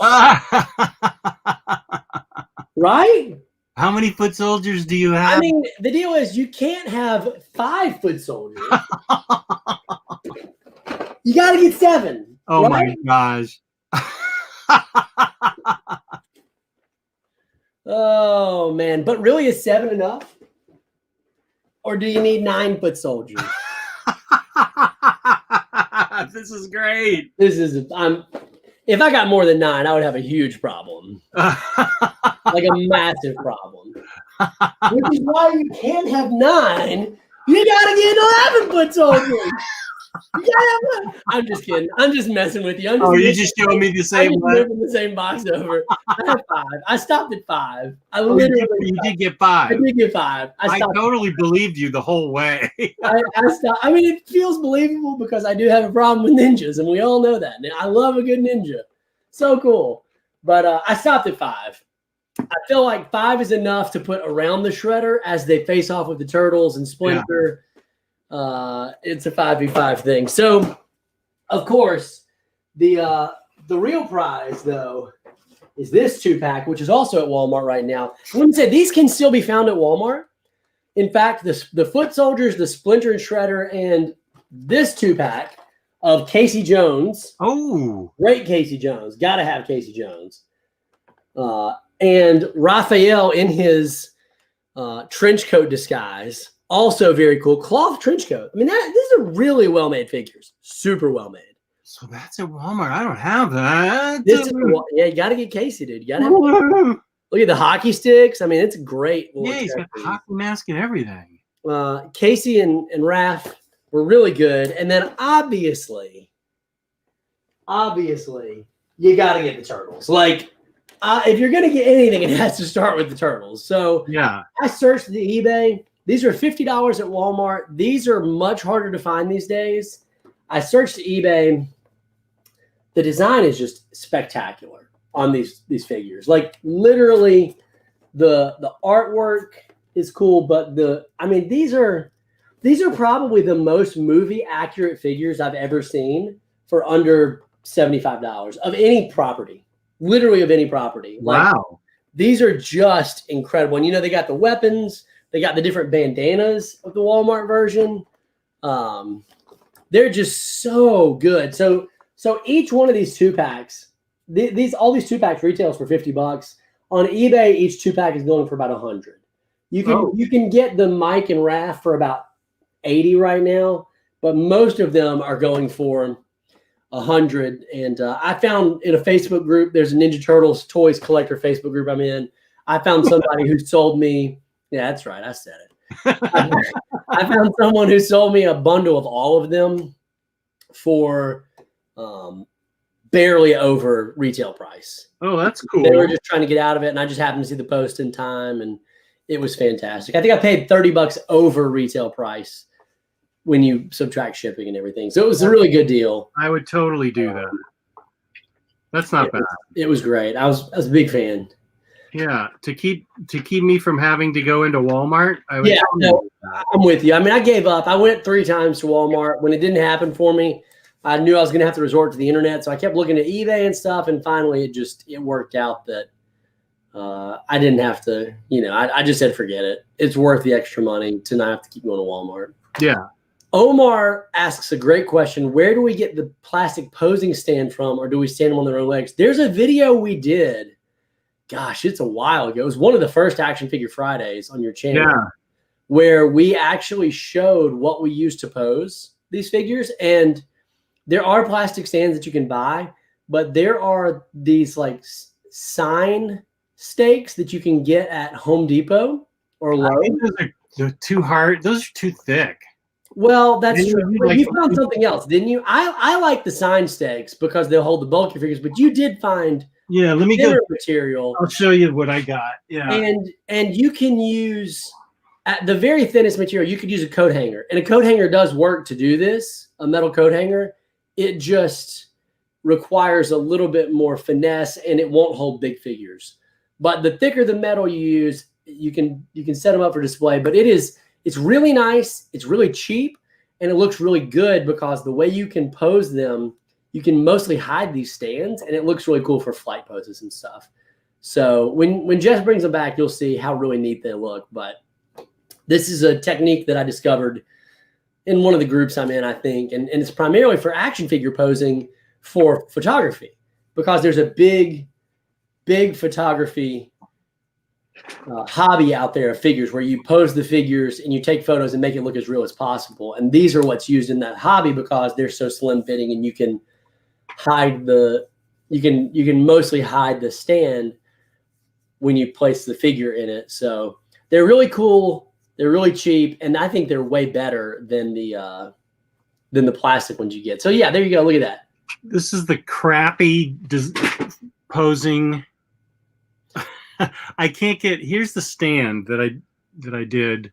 Speaker 1: right?
Speaker 2: How many foot soldiers do you have?
Speaker 1: I mean, the deal is you can't have 5 foot soldiers. You got to get 7.
Speaker 2: Oh right? My gosh.
Speaker 1: Oh, man. But really, is 7 enough? Or do you need 9 foot soldiers?
Speaker 2: This is great.
Speaker 1: If I got more than 9, I would have a huge problem. Like a massive problem. Which is why you can't have 9. You got to get 11 foot soldiers. I'm just kidding. I'm just messing with you.
Speaker 2: You just showing me the same one?
Speaker 1: The same box over. I have 5. I stopped at 5. I literally.
Speaker 2: You did get 5.
Speaker 1: I did get 5.
Speaker 2: I totally believed you the whole way.
Speaker 1: I stopped. I mean, it feels believable because I do have a problem with ninjas, and we all know that. I love a good ninja. So cool. But I stopped at 5. I feel like 5 is enough to put around the Shredder as they face off with the Turtles and Splinter. Yeah. It's a 5v5 thing. So, of course, the real prize, though, is this 2-pack, which is also at Walmart right now. I wouldn't say these can still be found at Walmart. In fact, the Foot Soldiers, the Splinter and Shredder, and this 2-pack of Casey Jones.
Speaker 2: Oh,
Speaker 1: great Casey Jones. Got to have Casey Jones. And Raphael in his trench coat disguise. Also very cool. Cloth trench coat. I mean, these are really well-made figures. Super well-made.
Speaker 2: So that's at Walmart. I don't have that.
Speaker 1: Yeah, you got to get Casey, dude. You got to have look at the hockey sticks. I mean, it's great.
Speaker 2: Yeah, he's got a hockey mask and everything.
Speaker 1: Casey and Raph were really good. And then obviously, you got to get the Turtles. Like, if you're going to get anything, it has to start with the Turtles. So
Speaker 2: yeah,
Speaker 1: I searched the eBay. These are $50 at Walmart. These are much harder to find these days. I searched eBay. The design is just spectacular on these figures. Like literally, the artwork is cool, but these are probably the most movie accurate figures I've ever seen for under $75 of any property. Literally of any property.
Speaker 2: Wow.
Speaker 1: These are just incredible. And they got the weapons. They got the different bandanas of the Walmart version. They're just so good. So each one of these 2-packs, all these 2-packs retails for $50. On eBay, each 2-pack is going for about $100. You can get the Mike and Raph for about $80 right now, but most of them are going for $100. And I found in a Facebook group, there's a Ninja Turtles toys collector Facebook group I'm in. I found somebody who sold me. Yeah, that's right. I said it. I found someone who sold me a bundle of all of them for barely over retail price.
Speaker 2: Oh, that's cool.
Speaker 1: They were just trying to get out of it, and I just happened to see the post in time, and it was fantastic. I think I paid $30 over retail price when you subtract shipping and everything. So it was a really good deal.
Speaker 2: I would totally do that. That's not bad.
Speaker 1: It was great. I was a big fan.
Speaker 2: Yeah, to keep me from having to go into Walmart. I'm
Speaker 1: with you. I mean, I gave up. I went 3 times to Walmart. When it didn't happen for me, I knew I was going to have to resort to the internet. So I kept looking at eBay and stuff, and finally it worked out that I didn't have to. I just said forget it. It's worth the extra money to not have to keep going to Walmart.
Speaker 2: Yeah.
Speaker 1: Omar asks a great question. Where do we get the plastic posing stand from, or do we stand them on their own legs? There's a video we did. Gosh, it's a while ago. It was one of the first Action Figure Fridays on your channel, where we actually showed what we used to pose these figures. And there are plastic stands that you can buy, but there are these like sign stakes that you can get at Home Depot or Lowe's.
Speaker 2: Those are too hard. Those are too thick.
Speaker 1: Well, that's true. You found something else, didn't you? I like the sign stakes because they'll hold the bulky figures, but you did find
Speaker 2: let me go
Speaker 1: material.
Speaker 2: I'll show you what I got. Yeah.
Speaker 1: And you can use at the very thinnest material, you could use a coat hanger. And a coat hanger does work to do this, a metal coat hanger. It just requires a little bit more finesse, and it won't hold big figures. But the thicker the metal you use, you can set them up for display, but it's really nice. It's really cheap, and it looks really good because the way you can pose them, you can mostly hide these stands, and it looks really cool for flight poses and stuff. So when Jess brings them back, you'll see how really neat they look. But this is a technique that I discovered in one of the groups I'm in, I think, and it's primarily for action figure posing for photography, because there's a big photography hobby out there of figures where you pose the figures and you take photos and make it look as real as possible. And these are what's used in that hobby because they're so slim fitting, and you can hide you can mostly hide the stand when you place the figure in it. So they're really cool. They're really cheap, and I think they're way better than the plastic ones you get. So yeah, there you go. Look at that.
Speaker 2: This is the crappy posing. I can't get. Here's the stand that I did.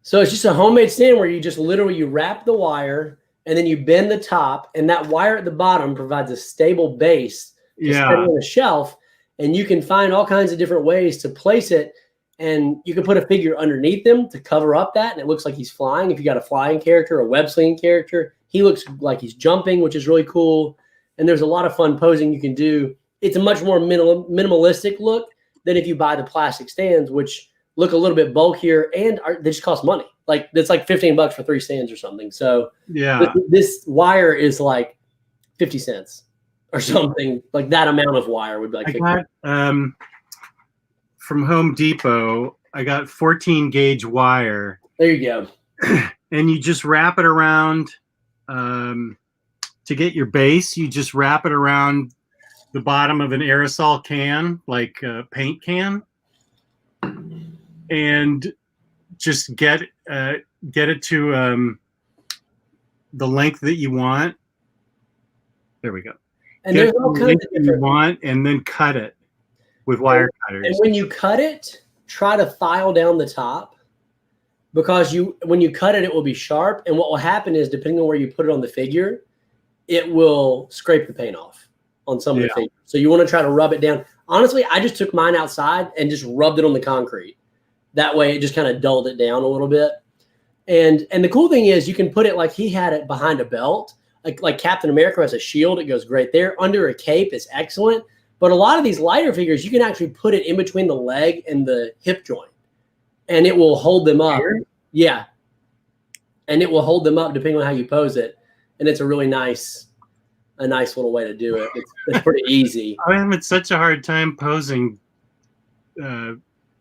Speaker 1: So it's just a homemade stand where you just literally wrap the wire and then you bend the top, and that wire at the bottom provides a stable base to set it on a shelf, and you can find all kinds of different ways to place it, and you can put a figure underneath them to cover up that, and it looks like he's flying. If you got a flying character, a web slinging character, he looks like he's jumping, which is really cool. And there's a lot of fun posing you can do. It's a much more minimalistic look than if you buy the plastic stands, which look a little bit bulkier and they just cost money. Like it's like $15 for 3 stands or something. So
Speaker 2: yeah,
Speaker 1: this wire is like 50 cents or something. Like that amount of wire would be like.
Speaker 2: I got from Home Depot. I got 14 gauge wire.
Speaker 1: There you go.
Speaker 2: And you just wrap it around to get your base. You just wrap it around the bottom of an aerosol can, like a paint can, and just get it to the length that you want. There we go.
Speaker 1: And there's all kinds of
Speaker 2: different you want, and then cut it with wire cutters.
Speaker 1: And when you cut it, try to file down the top, because when you cut it, it will be sharp. And what will happen is, depending on where you put it on the figure, it will scrape the paint off on some of the figures. So you want to try to rub it down. Honestly, I just took mine outside and just rubbed it on the concrete. That way it just kind of dulled it down a little bit. And the cool thing is you can put it like he had it behind a belt. Like Captain America has a shield. It goes great there. Under a cape is excellent. But a lot of these lighter figures, you can actually put it in between the leg and the hip joint, and it will hold them up. Yeah. And it will hold them up depending on how you pose it. And it's a really nice little way to do it. It's pretty easy.
Speaker 2: I'm having such a hard time posing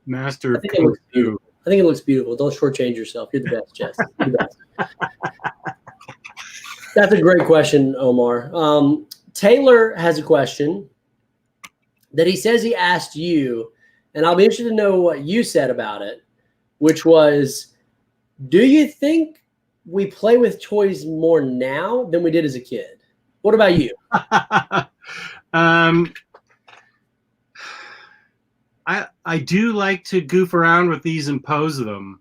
Speaker 2: Master.
Speaker 1: I think it looks beautiful. Don't shortchange yourself. You're the best, Jess. You're the best. That's a great question, Omar. Taylor has a question that he says he asked you, and I'll be interested to know what you said about it, which was, do you think we play with toys more now than we did as a kid? What about you?
Speaker 2: I do like to goof around with these and pose them.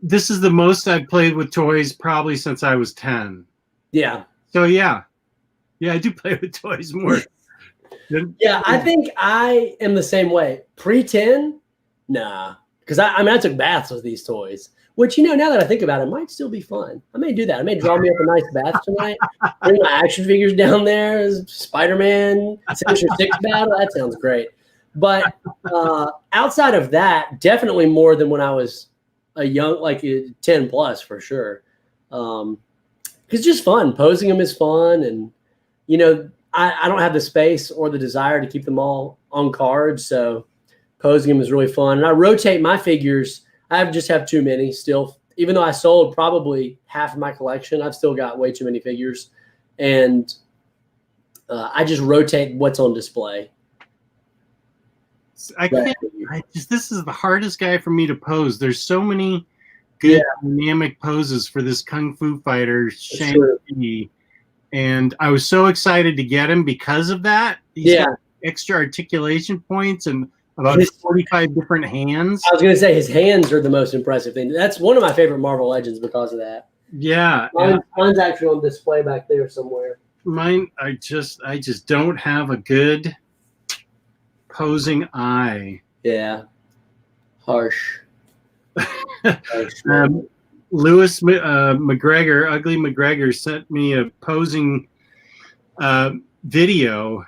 Speaker 2: This is the most I've played with toys probably since I was 10.
Speaker 1: Yeah.
Speaker 2: So yeah, I do play with toys more.
Speaker 1: Yeah, I think I am the same way. Pre-10, nah. Because I took baths with these toys, which, now that I think about it, might still be fun. I may do that. I may draw me up a nice bath tonight, bring my action figures down there, Spider-Man, Sinister Six battle. That sounds great. But outside of that, definitely more than when I was a young, like 10 plus for sure. It's just fun. Posing them is fun. And, I don't have the space or the desire to keep them all on cards. So posing them is really fun. And I rotate my figures. I just have too many still. Even though I sold probably half of my collection, I've still got way too many figures. And I just rotate what's on display.
Speaker 2: This is the hardest guy for me to pose. There's so many good dynamic poses for this Kung Fu Fighter Shang-Chi. And I was so excited to get him because of that. He's got extra articulation points and about 45 different hands.
Speaker 1: I was going to say his hands are the most impressive thing. That's one of my favorite Marvel Legends because of that.
Speaker 2: Yeah.
Speaker 1: Mine's actually on display back there somewhere.
Speaker 2: Mine, I just don't have a good posing eye.
Speaker 1: Yeah. Harsh.
Speaker 2: Lewis McGregor, Ugly McGregor, sent me a posing video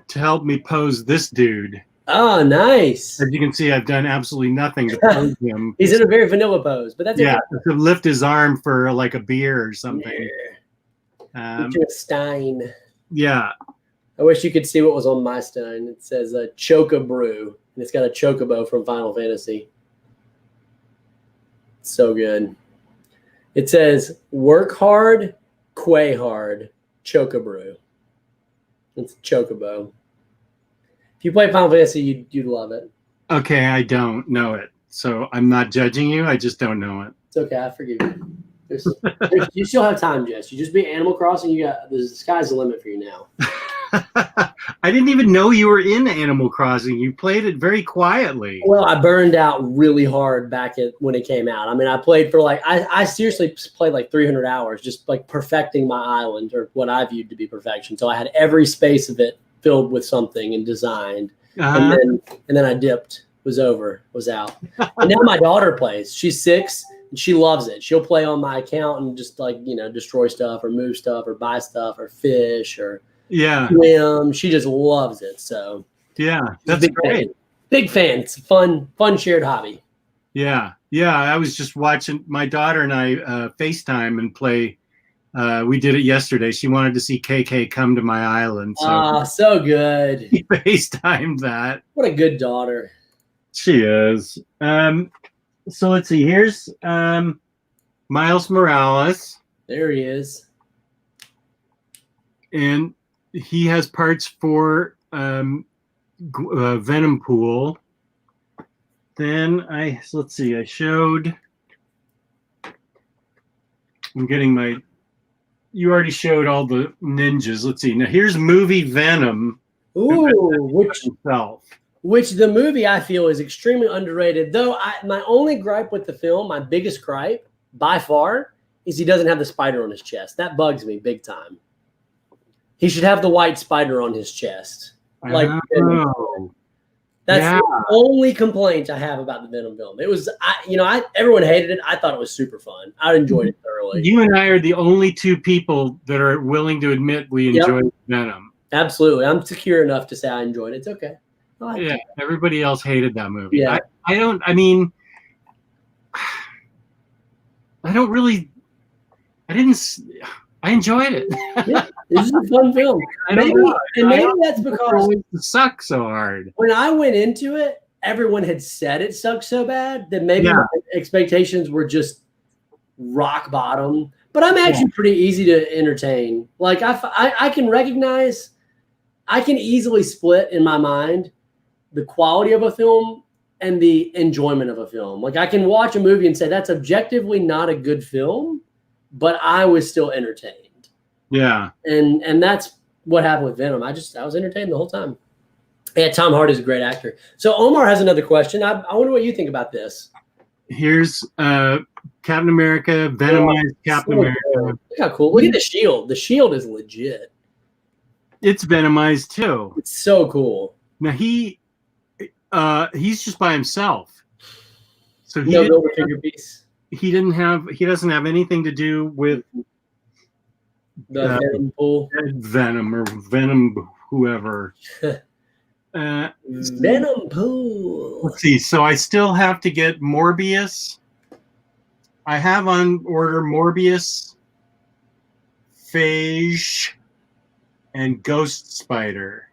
Speaker 2: to help me pose this dude.
Speaker 1: Oh, nice.
Speaker 2: As you can see, I've done absolutely nothing to pose him.
Speaker 1: He's in a very vanilla pose, but that's
Speaker 2: to lift his arm for like a beer or something.
Speaker 1: Yeah. To a stein.
Speaker 2: Yeah.
Speaker 1: I wish you could see what was on my stein. It says Chocobo, and it's got a chocobo from Final Fantasy. So good. It says work hard, quay hard, Chocobo. It's Chocobo. If you play Final Fantasy, you'd love it.
Speaker 2: Okay, I don't know it, so I'm not judging you. I just don't know it.
Speaker 1: It's okay. I forgive you. You still have time, Jess. You just beat Animal Crossing. The sky's the limit for you now.
Speaker 2: I didn't even know you were in Animal Crossing. You played it very quietly.
Speaker 1: Well, I burned out really hard when it came out. I mean, I played for I seriously played like 300 hours, just like perfecting my island, or what I viewed to be perfection. So I had every space of it filled with something and designed. And then I dipped, was out. And now my daughter plays. She's 6 and she loves it. She'll play on my account and just destroy stuff or move stuff or buy stuff or fish or swim. She just loves it. So
Speaker 2: that's great.
Speaker 1: Big fan. It's a fun shared hobby.
Speaker 2: Yeah. I was just watching my daughter and I FaceTime and play. We did it yesterday. She wanted to see KK come to my island.
Speaker 1: So good.
Speaker 2: He FaceTimed that.
Speaker 1: What a good daughter.
Speaker 2: She is. So let's see. Here's Miles Morales.
Speaker 1: There he is.
Speaker 2: And he has parts for Venom Pool. Then let's see. I showed. I'm getting my. You already showed all the ninjas. Let's see. Now here's movie Venom.
Speaker 1: Ooh, which the movie I feel is extremely underrated. Though my only gripe with the film, my biggest gripe by far, is he doesn't have the spider on his chest. That bugs me big time. He should have the white spider on his chest. That's the only complaint I have about the Venom film. It was, everyone hated it. I thought it was super fun. I enjoyed it thoroughly.
Speaker 2: You and I are the only two people that are willing to admit we enjoyed Venom.
Speaker 1: Absolutely. I'm secure enough to say I enjoyed it. It's okay.
Speaker 2: Everybody else hated that movie.
Speaker 1: Yeah.
Speaker 2: I enjoyed it.
Speaker 1: This is a fun film. Maybe that's because
Speaker 2: it sucks so hard.
Speaker 1: When I went into it, everyone had said it sucked so bad that maybe my expectations were just rock bottom. But I'm actually pretty easy to entertain. Like I can recognize, I can easily split in my mind the quality of a film and the enjoyment of a film. Like I can watch a movie and say that's objectively not a good film, but I was still entertained.
Speaker 2: Yeah.
Speaker 1: And that's what happened with Venom. I was entertained the whole time. Yeah, Tom Hardy is a great actor. So Omar has another question. I wonder what you think about this.
Speaker 2: Here's Captain America, Venomized Captain America.
Speaker 1: Look how cool. Look at the shield. The shield is legit.
Speaker 2: It's Venomized too.
Speaker 1: It's so cool.
Speaker 2: Now he's just by himself. So he doesn't have anything to do with
Speaker 1: the Venom pool.
Speaker 2: Venom or Venom whoever.
Speaker 1: Venom pool.
Speaker 2: Let's see. So I still have to get Morbius. I have on order Morbius, Phage, and Ghost Spider.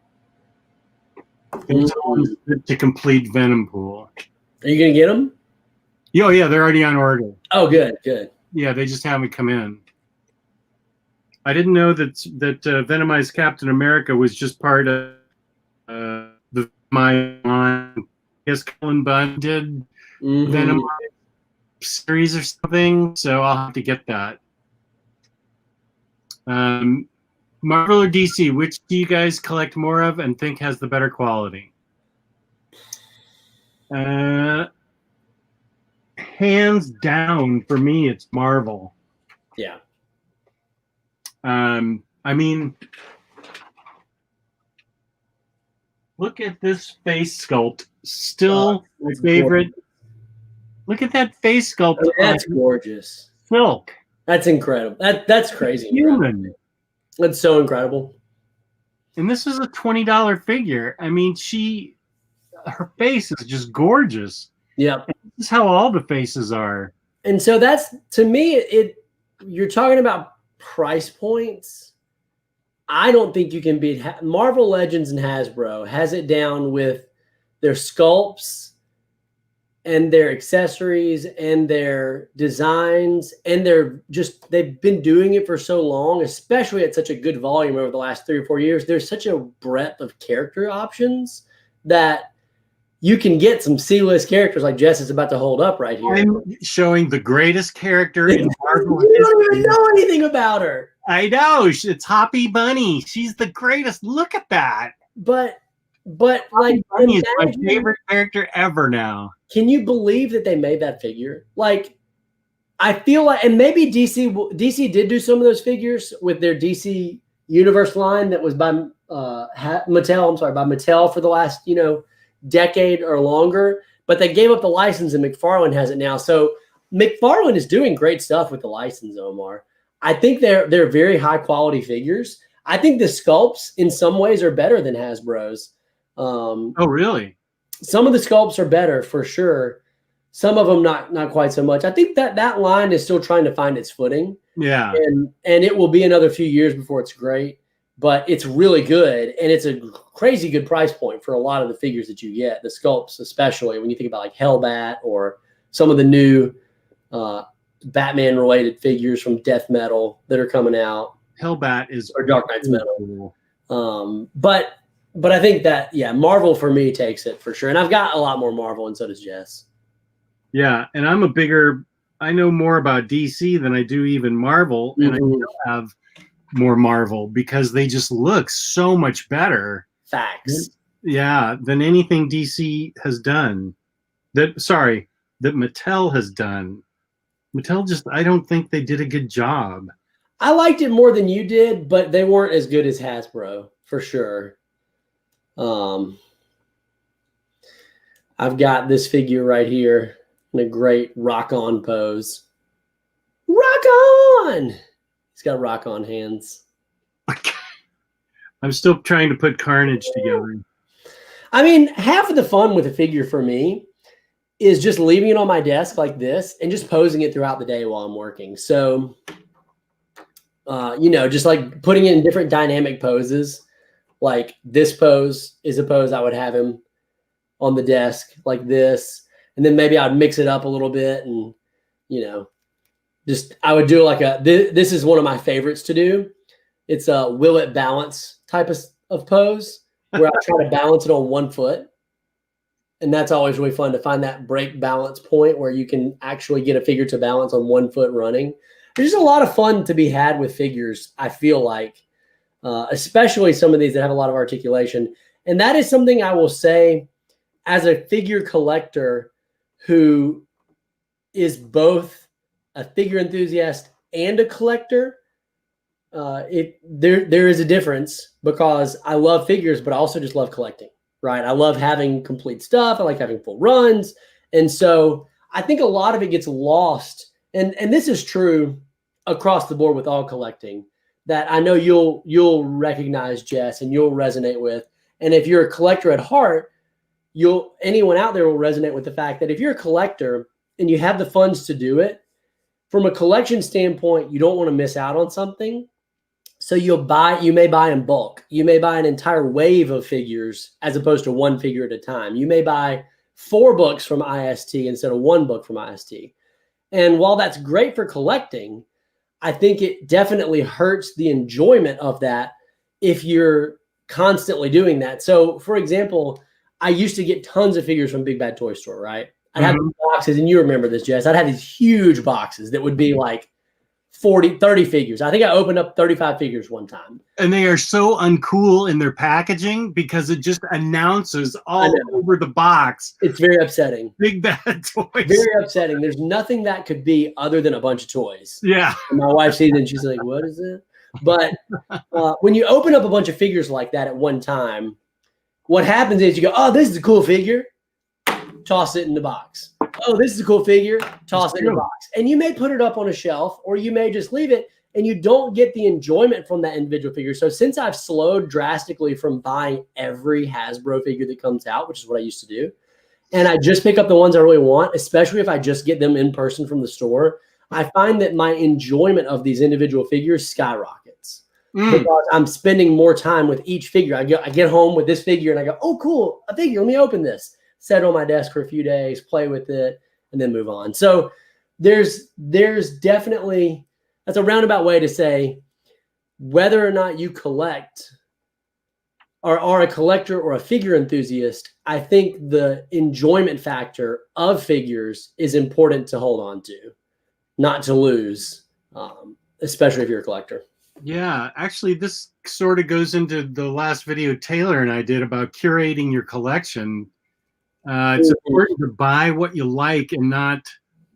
Speaker 2: To complete Venom pool.
Speaker 1: Are you gonna get them?
Speaker 2: Oh yeah, they're already on order.
Speaker 1: Oh, good.
Speaker 2: Yeah, they just haven't come in. I didn't know that Venomized Captain America was just part of my line. Yes, Colin Bunn did Venomized series or something, so I'll have to get that. Marvel or DC, which do you guys collect more of and think has the better quality? Hands down, for me, it's Marvel.
Speaker 1: Yeah.
Speaker 2: I mean, look at this face sculpt. Still my favorite. Gorgeous. Look at that face sculpt.
Speaker 1: Oh, that's gorgeous.
Speaker 2: Silk.
Speaker 1: That's incredible. That's crazy.
Speaker 2: Human.
Speaker 1: That's so incredible.
Speaker 2: And this is a $20 figure. I mean, her face is just gorgeous.
Speaker 1: Yeah.
Speaker 2: This is how all the faces are.
Speaker 1: And so that's, to me, you're talking about price points. I don't think you can beat Marvel Legends and Hasbro has it down with their sculpts and their accessories and their designs, and they've been doing it for so long, especially at such a good volume over the last 3 or 4 years. There's such a breadth of character options that you can get some C-list characters like Jess is about to hold up right here.
Speaker 2: I'm showing the greatest character in Marvel
Speaker 1: history. You don't even know anything about her.
Speaker 2: I know. It's Hoppy Bunny. She's the greatest. Look at that.
Speaker 1: But like,
Speaker 2: Bunny is my favorite character ever now.
Speaker 1: Can you believe that they made that figure? Like, I feel like, and maybe DC did do some of those figures with their DC Universe line that was by Mattel. I'm sorry, by Mattel for the last decade or longer. But they gave up the license, and McFarlane has it now. So McFarlane is doing great stuff with the license, Omar. I think they're very high quality figures. I think the sculpts in some ways are better than Hasbro's.
Speaker 2: Oh, really?
Speaker 1: Some of the sculpts are better for sure. Some of them not quite so much. I think that line is still trying to find its footing.
Speaker 2: Yeah.
Speaker 1: And it will be another few years before it's great, but it's really good. And it's a crazy good price point for a lot of the figures that you get, the sculpts, especially when you think about like Hellbat or some of the new Batman related figures from Death Metal that are coming out.
Speaker 2: Hellbat is
Speaker 1: or Dark Knight's Metal. But I think that, yeah, Marvel for me takes it for sure. And I've got a lot more Marvel, and so does Jess.
Speaker 2: Yeah, and I know more about DC than I do even Marvel, and I still have more Marvel because they just look so much better.
Speaker 1: Facts.
Speaker 2: Yeah, than anything DC has done. That Mattel has done. Mattel I don't think they did a good job.
Speaker 1: I liked it more than you did, but they weren't as good as Hasbro, for sure. I've got this figure right here in a great rock-on pose. Rock on! He's got rock-on hands.
Speaker 2: I'm still trying to put Carnage together.
Speaker 1: I mean, half of the fun with a figure for me is just leaving it on my desk like this and just posing it throughout the day while I'm working. So, just like putting it in different dynamic poses. Like this pose is a pose I would have him on the desk like this. And then maybe I'd mix it up a little bit and, I would do like this is one of my favorites to do. It's a will it balance type of pose where I try to balance it on one foot. And that's always really fun to find that break balance point where you can actually get a figure to balance on 1 foot running. There's just a lot of fun to be had with figures, I feel like, especially some of these that have a lot of articulation. And that is something I will say as a figure collector who is both a figure enthusiast and a collector. There is a difference because I love figures, but I also just love collecting, right? I love having complete stuff. I like having full runs. And so I think a lot of it gets lost. And this is true across the board with all collecting, that I know you'll recognize, Jess, and you'll resonate with. And if you're a collector at heart, anyone out there will resonate with the fact that if you're a collector and you have the funds to do it, from a collection standpoint, you don't want to miss out on something. So you may buy in bulk. You may buy an entire wave of figures as opposed to one figure at a time. You may buy 4 books from IST instead of 1 book from IST. And while that's great for collecting, I think it definitely hurts the enjoyment of that if you're constantly doing that. So, for example, I used to get tons of figures from Big Bad Toy Store, right? I'd have boxes, and you remember this, Jess. I'd have these huge boxes that would be like 30 figures. I think I opened up 35 figures one time.
Speaker 2: And they are so uncool in their packaging because it just announces all over the box.
Speaker 1: It's very upsetting.
Speaker 2: Big Bad Toys.
Speaker 1: Very upsetting. There's nothing that could be other than a bunch of toys.
Speaker 2: Yeah.
Speaker 1: And my wife sees it and she's like, what is it? But when you open up a bunch of figures like that at one time, what happens is you go, oh, this is a cool figure. Toss it in the box. Oh, this is a cool figure. Toss it in the box. And you may put it up on a shelf or you may just leave it and you don't get the enjoyment from that individual figure. So since I've slowed drastically from buying every Hasbro figure that comes out, which is what I used to do, and I just pick up the ones I really want, especially if I just get them in person from the store, I find that my enjoyment of these individual figures skyrockets because I'm spending more time with each figure. I get home with this figure and I go, oh, cool, a figure. Let me open this. Set it on my desk for a few days, play with it, and then move on. So there's definitely, that's a roundabout way to say whether or not you collect or are a collector or a figure enthusiast, I think the enjoyment factor of figures is important to hold on to, not to lose, especially if you're a collector.
Speaker 2: Yeah, actually, this sort of goes into the last video Taylor and I did about curating your collection. It's important to buy what you like and not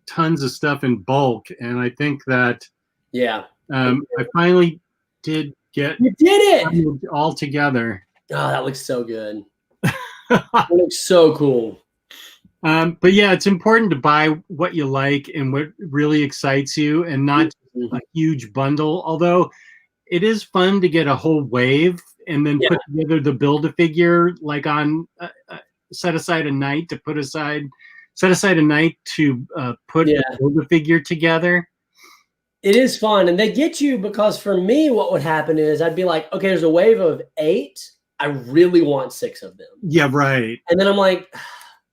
Speaker 2: tons of stuff in bulk. And I think that, I finally did get it all together.
Speaker 1: Oh, that looks so good. That looks so cool.
Speaker 2: But yeah, it's important to buy what you like and what really excites you and not a huge bundle. Although it is fun to get a whole wave and then put together the Build-A-Figure like on set aside a night to put aside a night to put the Build-A-Figure together.
Speaker 1: It is fun, and they get you because for me, what would happen is I'd be like, okay, there's a wave of 8. I really want 6 of them.
Speaker 2: Yeah, right.
Speaker 1: And then I'm like,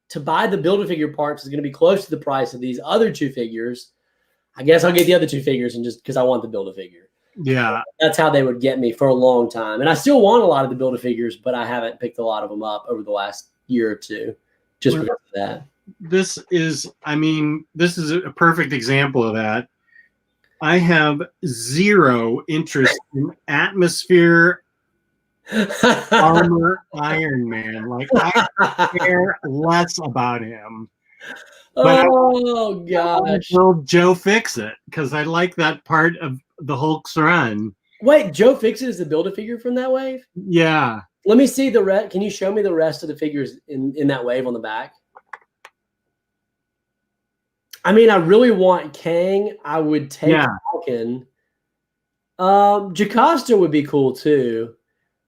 Speaker 1: to buy the Build-A-Figure parts is going to be close to the price of these other 2 figures. I guess I'll get the other 2 figures and just because I want the Build-A-Figure.
Speaker 2: Yeah.
Speaker 1: That's how they would get me for a long time. And I still want a lot of the Build-A-Figures, but I haven't picked a lot of them up over the last year or 2 just because of that.
Speaker 2: This is a perfect example of that. I have 0 interest in Atmosphere Armor Iron Man. Like, I care less about him. But
Speaker 1: gosh.
Speaker 2: Will Joe Fix It? Because I like that part of the Hulk's run.
Speaker 1: Wait, Joe Fix It is the Build-A-Figure from that wave?
Speaker 2: Yeah.
Speaker 1: Let me see the rest. Can you show me the rest of the figures in that wave on the back? I mean, I really want Kang. I would take Falcon. Jocasta would be cool too.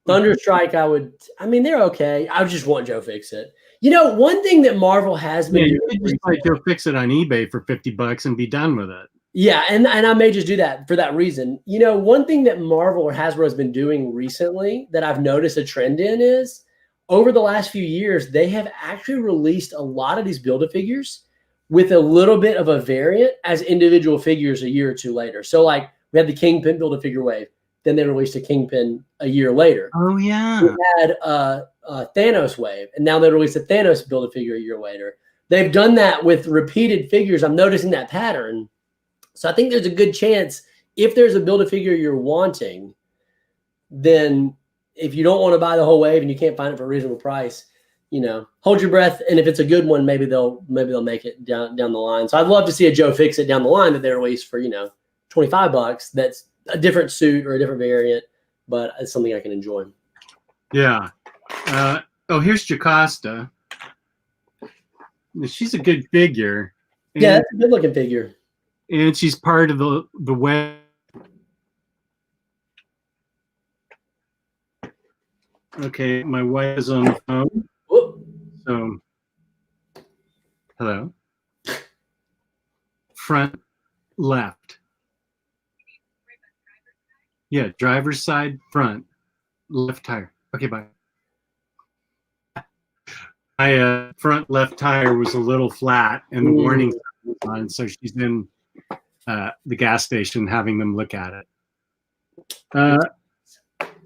Speaker 1: Thunderstrike, they're okay. I just want Joe Fix It. You know, one thing that Marvel has been doing.
Speaker 2: You could just like Joe Fix It on eBay for $50 and be done with it.
Speaker 1: Yeah, and I may just do that for that reason. You know, one thing that Marvel or Hasbro has been doing recently that I've noticed a trend in is over the last few years, they have actually released a lot of these Build-A-Figures with a little bit of a variant as individual figures a year or 2 later. So like we had the Kingpin Build-A-Figure wave. then they released a Kingpin a year later.
Speaker 2: Oh yeah.
Speaker 1: We had a Thanos wave, and now they released a Thanos Build-A-Figure a year later. They've done that with repeated figures. I'm noticing that pattern. So I think there's a good chance if there's a Build-A-Figure you're wanting, then if you don't want to buy the whole wave and you can't find it for a reasonable price, you know, hold your breath. And if it's a good one, maybe they'll make it down the line. So I'd love to see a Joe Fix It down the line that they release for, you know, $25. That's a different suit or a different variant, but it's something I can enjoy.
Speaker 2: Yeah. Oh, here's Jocasta. She's a good figure.
Speaker 1: Yeah, that's a good looking figure.
Speaker 2: And she's part of the web. Okay, my wife is on the phone.
Speaker 1: Whoop.
Speaker 2: So, hello. Front left. Yeah, driver's side, front, left tire. Okay, bye. My front left tire was a little flat, and the warning sign was on, so she's in the gas station having them look at it.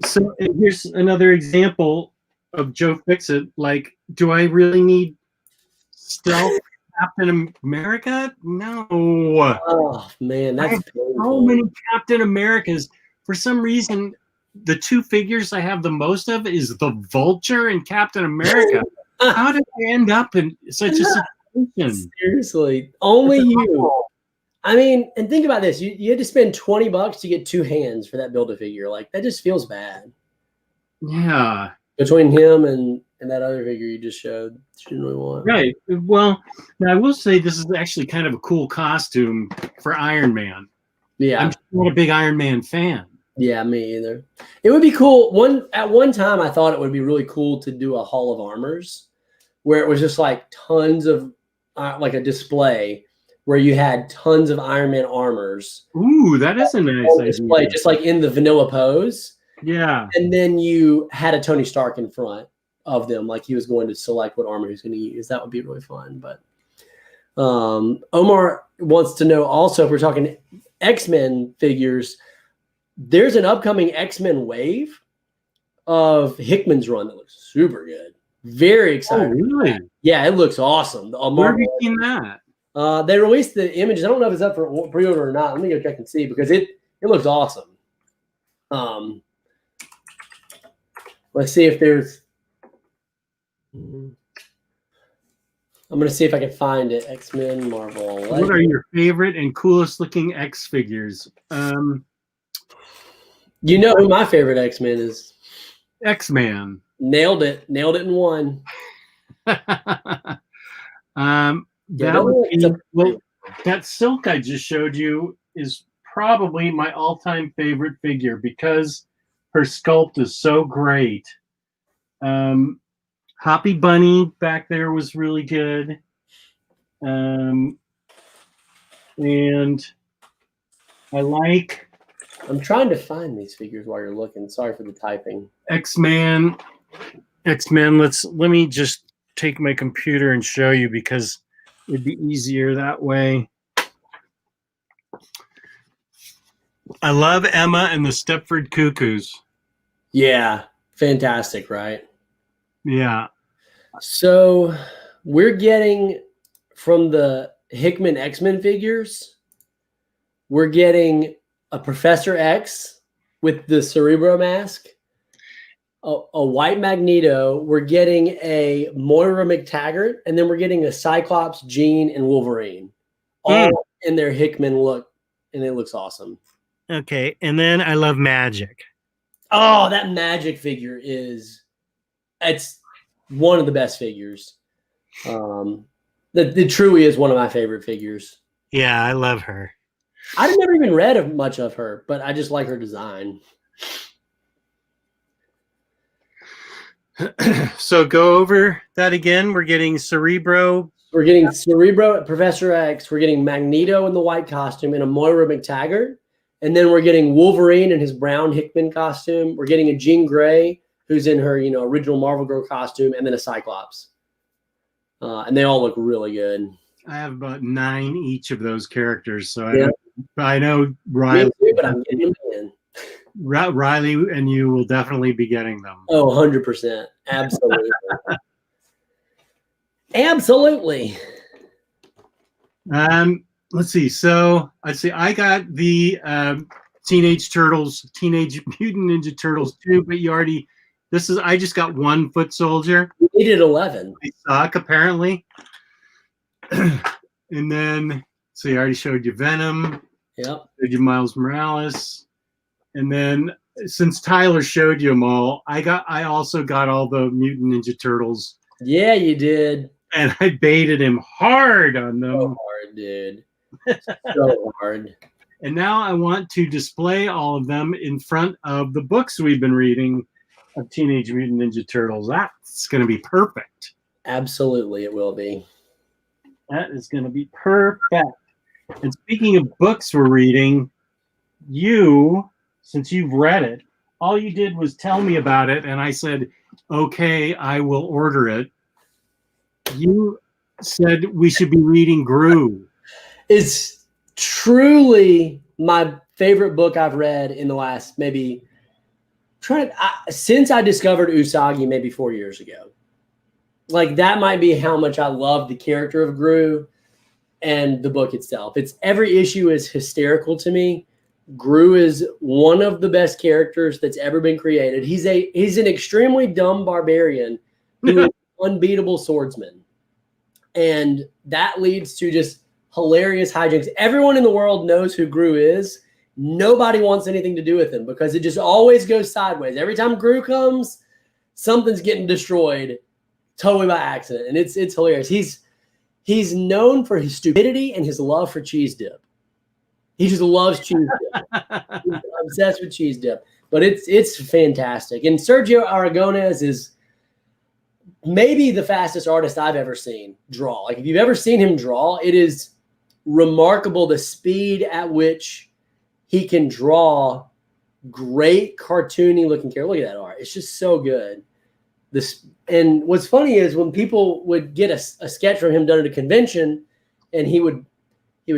Speaker 2: So here's another example of Joe Fix-It. Like, do I really need stealth Captain America? No.
Speaker 1: Oh man, that's
Speaker 2: so many Captain Americas. For some reason, the two figures I have the most of is the Vulture and Captain America. How did I end up in such a situation?
Speaker 1: Seriously, only you. I mean, and think about this. You had to spend $20 to get two hands for that Build-A-Figure. Like, that just feels bad.
Speaker 2: Yeah.
Speaker 1: Between him and that other figure you just showed. She didn't really want.
Speaker 2: Right. Well, now I will say this is actually kind of a cool costume for Iron Man.
Speaker 1: Yeah.
Speaker 2: I'm not a big Iron Man fan.
Speaker 1: Yeah, me either. It would be cool. At one time, I thought it would be really cool to do a Hall of Armors where it was just like tons of, like a display where you had tons of Iron Man armors.
Speaker 2: Ooh, that is a nice
Speaker 1: display, just like in the vanilla pose.
Speaker 2: Yeah.
Speaker 1: And then you had a Tony Stark in front of them, like he was going to select what armor he's going to use. That would be really fun. But Omar wants to know also, if we're talking X-Men figures, there's an upcoming X-Men wave of Hickman's run that looks super good. Very exciting.
Speaker 2: Oh, really?
Speaker 1: Yeah, it looks awesome.
Speaker 2: Where have you seen that?
Speaker 1: They released the images. I don't know if it's up for pre-order or not. Let me go check and see, because it looks awesome. Let's see if there's. I'm going to see if I can find it. X-Men, Marvel.
Speaker 2: What are your favorite and coolest looking X figures?
Speaker 1: You know who my favorite X-Men is?
Speaker 2: X-Man.
Speaker 1: Nailed it in one.
Speaker 2: That silk I just showed you is probably my all-time favorite figure because her sculpt is so great. Hoppy Bunny back there was really good. And I like...
Speaker 1: I'm trying to find these figures while you're looking. Sorry for the typing.
Speaker 2: X-Men. Let me just take my computer and show you, because it'd be easier that way. I love Emma and the Stepford Cuckoos.
Speaker 1: Yeah, fantastic, right?
Speaker 2: Yeah.
Speaker 1: So we're getting, from the Hickman X-Men figures, we're getting a Professor X with the Cerebro mask, a white Magneto. We're getting a Moira McTaggart, and then we're getting a Cyclops, Jean, and Wolverine, all in their Hickman look, and it looks awesome.
Speaker 2: Okay, and then I love Magic.
Speaker 1: Oh, that Magic figure it's one of the best figures. The truly is one of my favorite figures.
Speaker 2: Yeah, I love her.
Speaker 1: I've never even read much of her, but I just like her design.
Speaker 2: So go over that again. We're getting Cerebro.
Speaker 1: We're getting Cerebro, Professor X. We're getting Magneto in the white costume and a Moira McTaggart. And then we're getting Wolverine in his brown Hickman costume. We're getting a Jean Grey, who's in her, original Marvel Girl costume, and then a Cyclops. And they all look really good.
Speaker 2: I have about 9 each of those characters, so I know Riley.
Speaker 1: Me too, but I'm getting them in.
Speaker 2: Riley and you will definitely be getting them.
Speaker 1: Oh, 100%. Absolutely. Absolutely.
Speaker 2: Let's see. So I got the Teenage Mutant Ninja Turtles 2, but I just got one foot soldier.
Speaker 1: You needed 11.
Speaker 2: They suck, apparently. And then, so I already showed you Venom.
Speaker 1: Yep.
Speaker 2: Showed you Miles Morales. And then, since Tyler showed you them all, I also got all the Mutant Ninja Turtles.
Speaker 1: Yeah, you did.
Speaker 2: And I baited him hard on them.
Speaker 1: So hard, dude. So hard.
Speaker 2: And now I want to display all of them in front of the books we've been reading of Teenage Mutant Ninja Turtles. That's going to be perfect.
Speaker 1: Absolutely, it will be.
Speaker 2: That is going to be perfect. And speaking of books we're reading, since you've read it, all you did was tell me about it, and I said, okay, I will order it. You said we should be reading Groo.
Speaker 1: It's truly my favorite book I've read in the last since I discovered Usagi maybe 4 years ago. Like, that might be how much I love the character of Groo and the book itself. Every issue is hysterical to me. Groo is one of the best characters that's ever been created. He's an extremely dumb barbarian who is an unbeatable swordsman. And that leads to just hilarious hijinks. Everyone in the world knows who Groo is. Nobody wants anything to do with him because it just always goes sideways. Every time Groo comes, something's getting destroyed totally by accident. And it's hilarious. He's known for his stupidity and his love for cheese dip. He just loves cheese dip. He's obsessed with cheese dip. But it's fantastic. And Sergio Aragonés is maybe the fastest artist I've ever seen draw. Like, if you've ever seen him draw, it is remarkable the speed at which he can draw great cartoony looking character. Look at that art. It's just so good. And what's funny is when people would get a sketch from him done at a convention and he would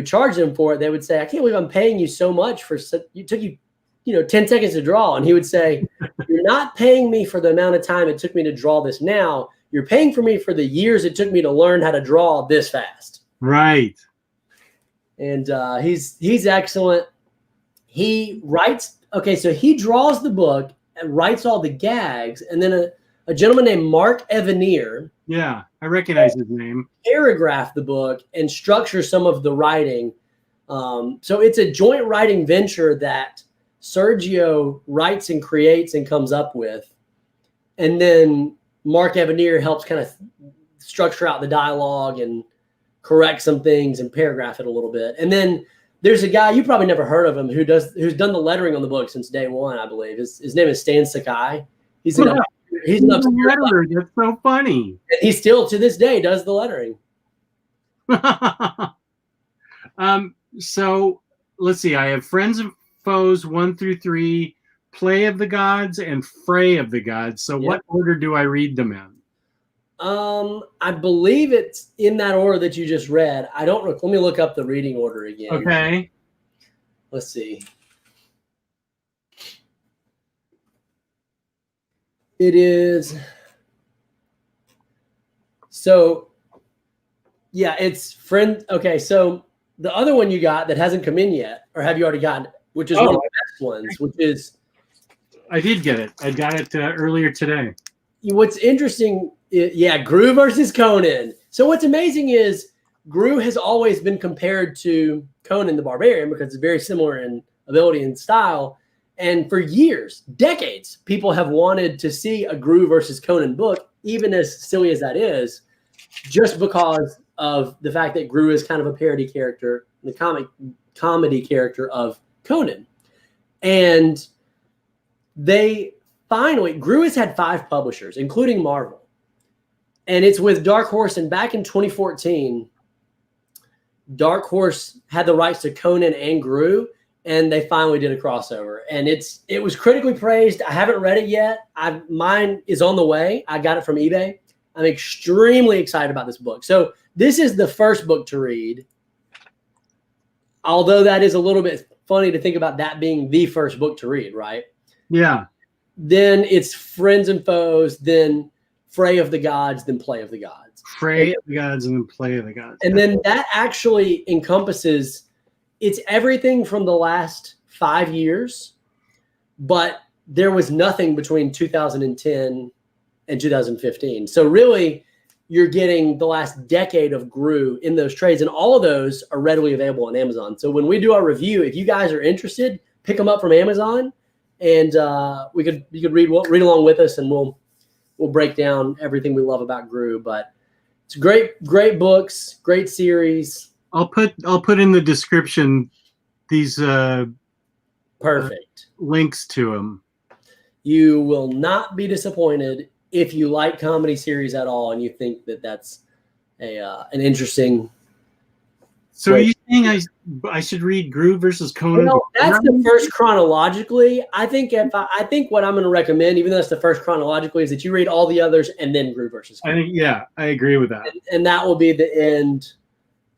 Speaker 1: charge them for it, they would say, I can't believe I'm paying you so much for it took you 10 seconds to draw. And he would say, you're not paying me for the amount of time it took me to draw this now. You're paying for me for the years it took me to learn how to draw this fast.
Speaker 2: Right.
Speaker 1: And he's excellent. He writes, so he draws the book and writes all the gags. And then a gentleman named Mark Evanier.
Speaker 2: Yeah, I recognize his name.
Speaker 1: Paragraph the book and structure some of the writing. So it's a joint writing venture that Sergio writes and creates and comes up with. And then Mark Evanier helps kind of structure out the dialogue and correct some things and paragraph it a little bit. And then there's a guy, you probably never heard of him, who's done the lettering on the book since day one, I believe. His name is Stan Sakai. He's an
Speaker 2: letterer. That's so funny.
Speaker 1: And he still, to this day, does the lettering.
Speaker 2: So let's see. I have Friends and Foes 1 through 3, Play of the Gods, and Fray of the Gods. So what order do I read them in?
Speaker 1: I believe it's in that order that you just read. I don't. Let me look up the reading order again.
Speaker 2: Okay.
Speaker 1: Let's see. It is. So, yeah, it's friend. Okay, so the other one you got that hasn't come in yet, or have you already gotten it? Which is one of the best ones, which is.
Speaker 2: I did get it. I got it earlier today.
Speaker 1: What's interesting, Groo versus Conan. So what's amazing is Groo has always been compared to Conan the Barbarian because it's very similar in ability and style. And for years, decades, people have wanted to see a Groo versus Conan book, even as silly as that is, just because of the fact that Groo is kind of a parody character, the comedy character of Conan. And Groo has had 5 publishers, including Marvel. And it's with Dark Horse. And back in 2014, Dark Horse had the rights to Conan and Groo, and they finally did a crossover. And it was critically praised. I haven't read it yet. Mine is on the way. I got it from eBay. I'm extremely excited about this book. So this is the first book to read. Although that is a little bit funny to think about that being the first book to read, right?
Speaker 2: Yeah.
Speaker 1: Then it's Friends and Foes, then Fray of the Gods, then Play of the Gods.
Speaker 2: Fray of the Gods and then Play of the Gods.
Speaker 1: And then that actually encompasses, it's everything from the last 5 years, but there was nothing between 2010 and 2015. So really, you're getting the last decade of Groo in those trades, and all of those are readily available on Amazon. So when we do our review, if you guys are interested, pick them up from Amazon, and you could read along with us, and we'll break down everything we love about Groo. But it's great books, great series.
Speaker 2: I'll put in the description these
Speaker 1: perfect
Speaker 2: links to them.
Speaker 1: You will not be disappointed if you like comedy series at all and you think that that's an interesting.
Speaker 2: So are you saying I should read Groo versus Conan?
Speaker 1: That's the first chronologically. I think what I'm going to recommend, even though it's the first chronologically, is that you read all the others and then Groo versus Conan.
Speaker 2: I agree with that.
Speaker 1: And that will be the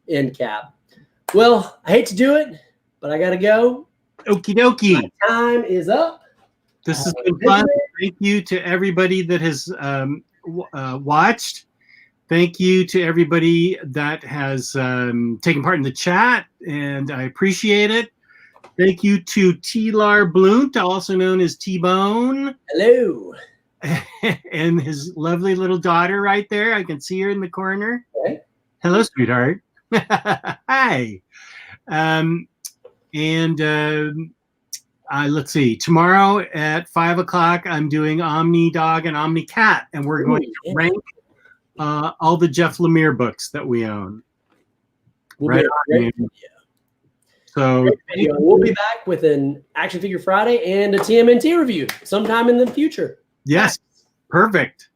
Speaker 1: end cap. Well, I hate to do it, but I got to go.
Speaker 2: Okie dokie.
Speaker 1: My time is up.
Speaker 2: This has been fun. Thank you to everybody that has watched. Thank you to everybody that has taken part in the chat, and I appreciate it. Thank you to T-Lar Blunt, also known as TBone.
Speaker 1: Hello.
Speaker 2: And his lovely little daughter right there. I can see her in the corner.
Speaker 1: Okay.
Speaker 2: Hello, sweetheart. Hi. Let's see. Tomorrow at 5 o'clock, I'm doing OmniDog and OmniCat, and we're going to rank all the Jeff Lemire books that we own. So
Speaker 1: we'll be back with an Action Figure Friday and a TMNT review sometime in the future.
Speaker 2: Yes, perfect.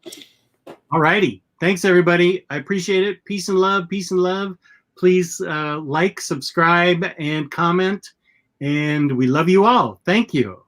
Speaker 2: All righty. Thanks, everybody. I appreciate it. Peace and love. Peace and love. Please like, subscribe, and comment. And we love you all. Thank you.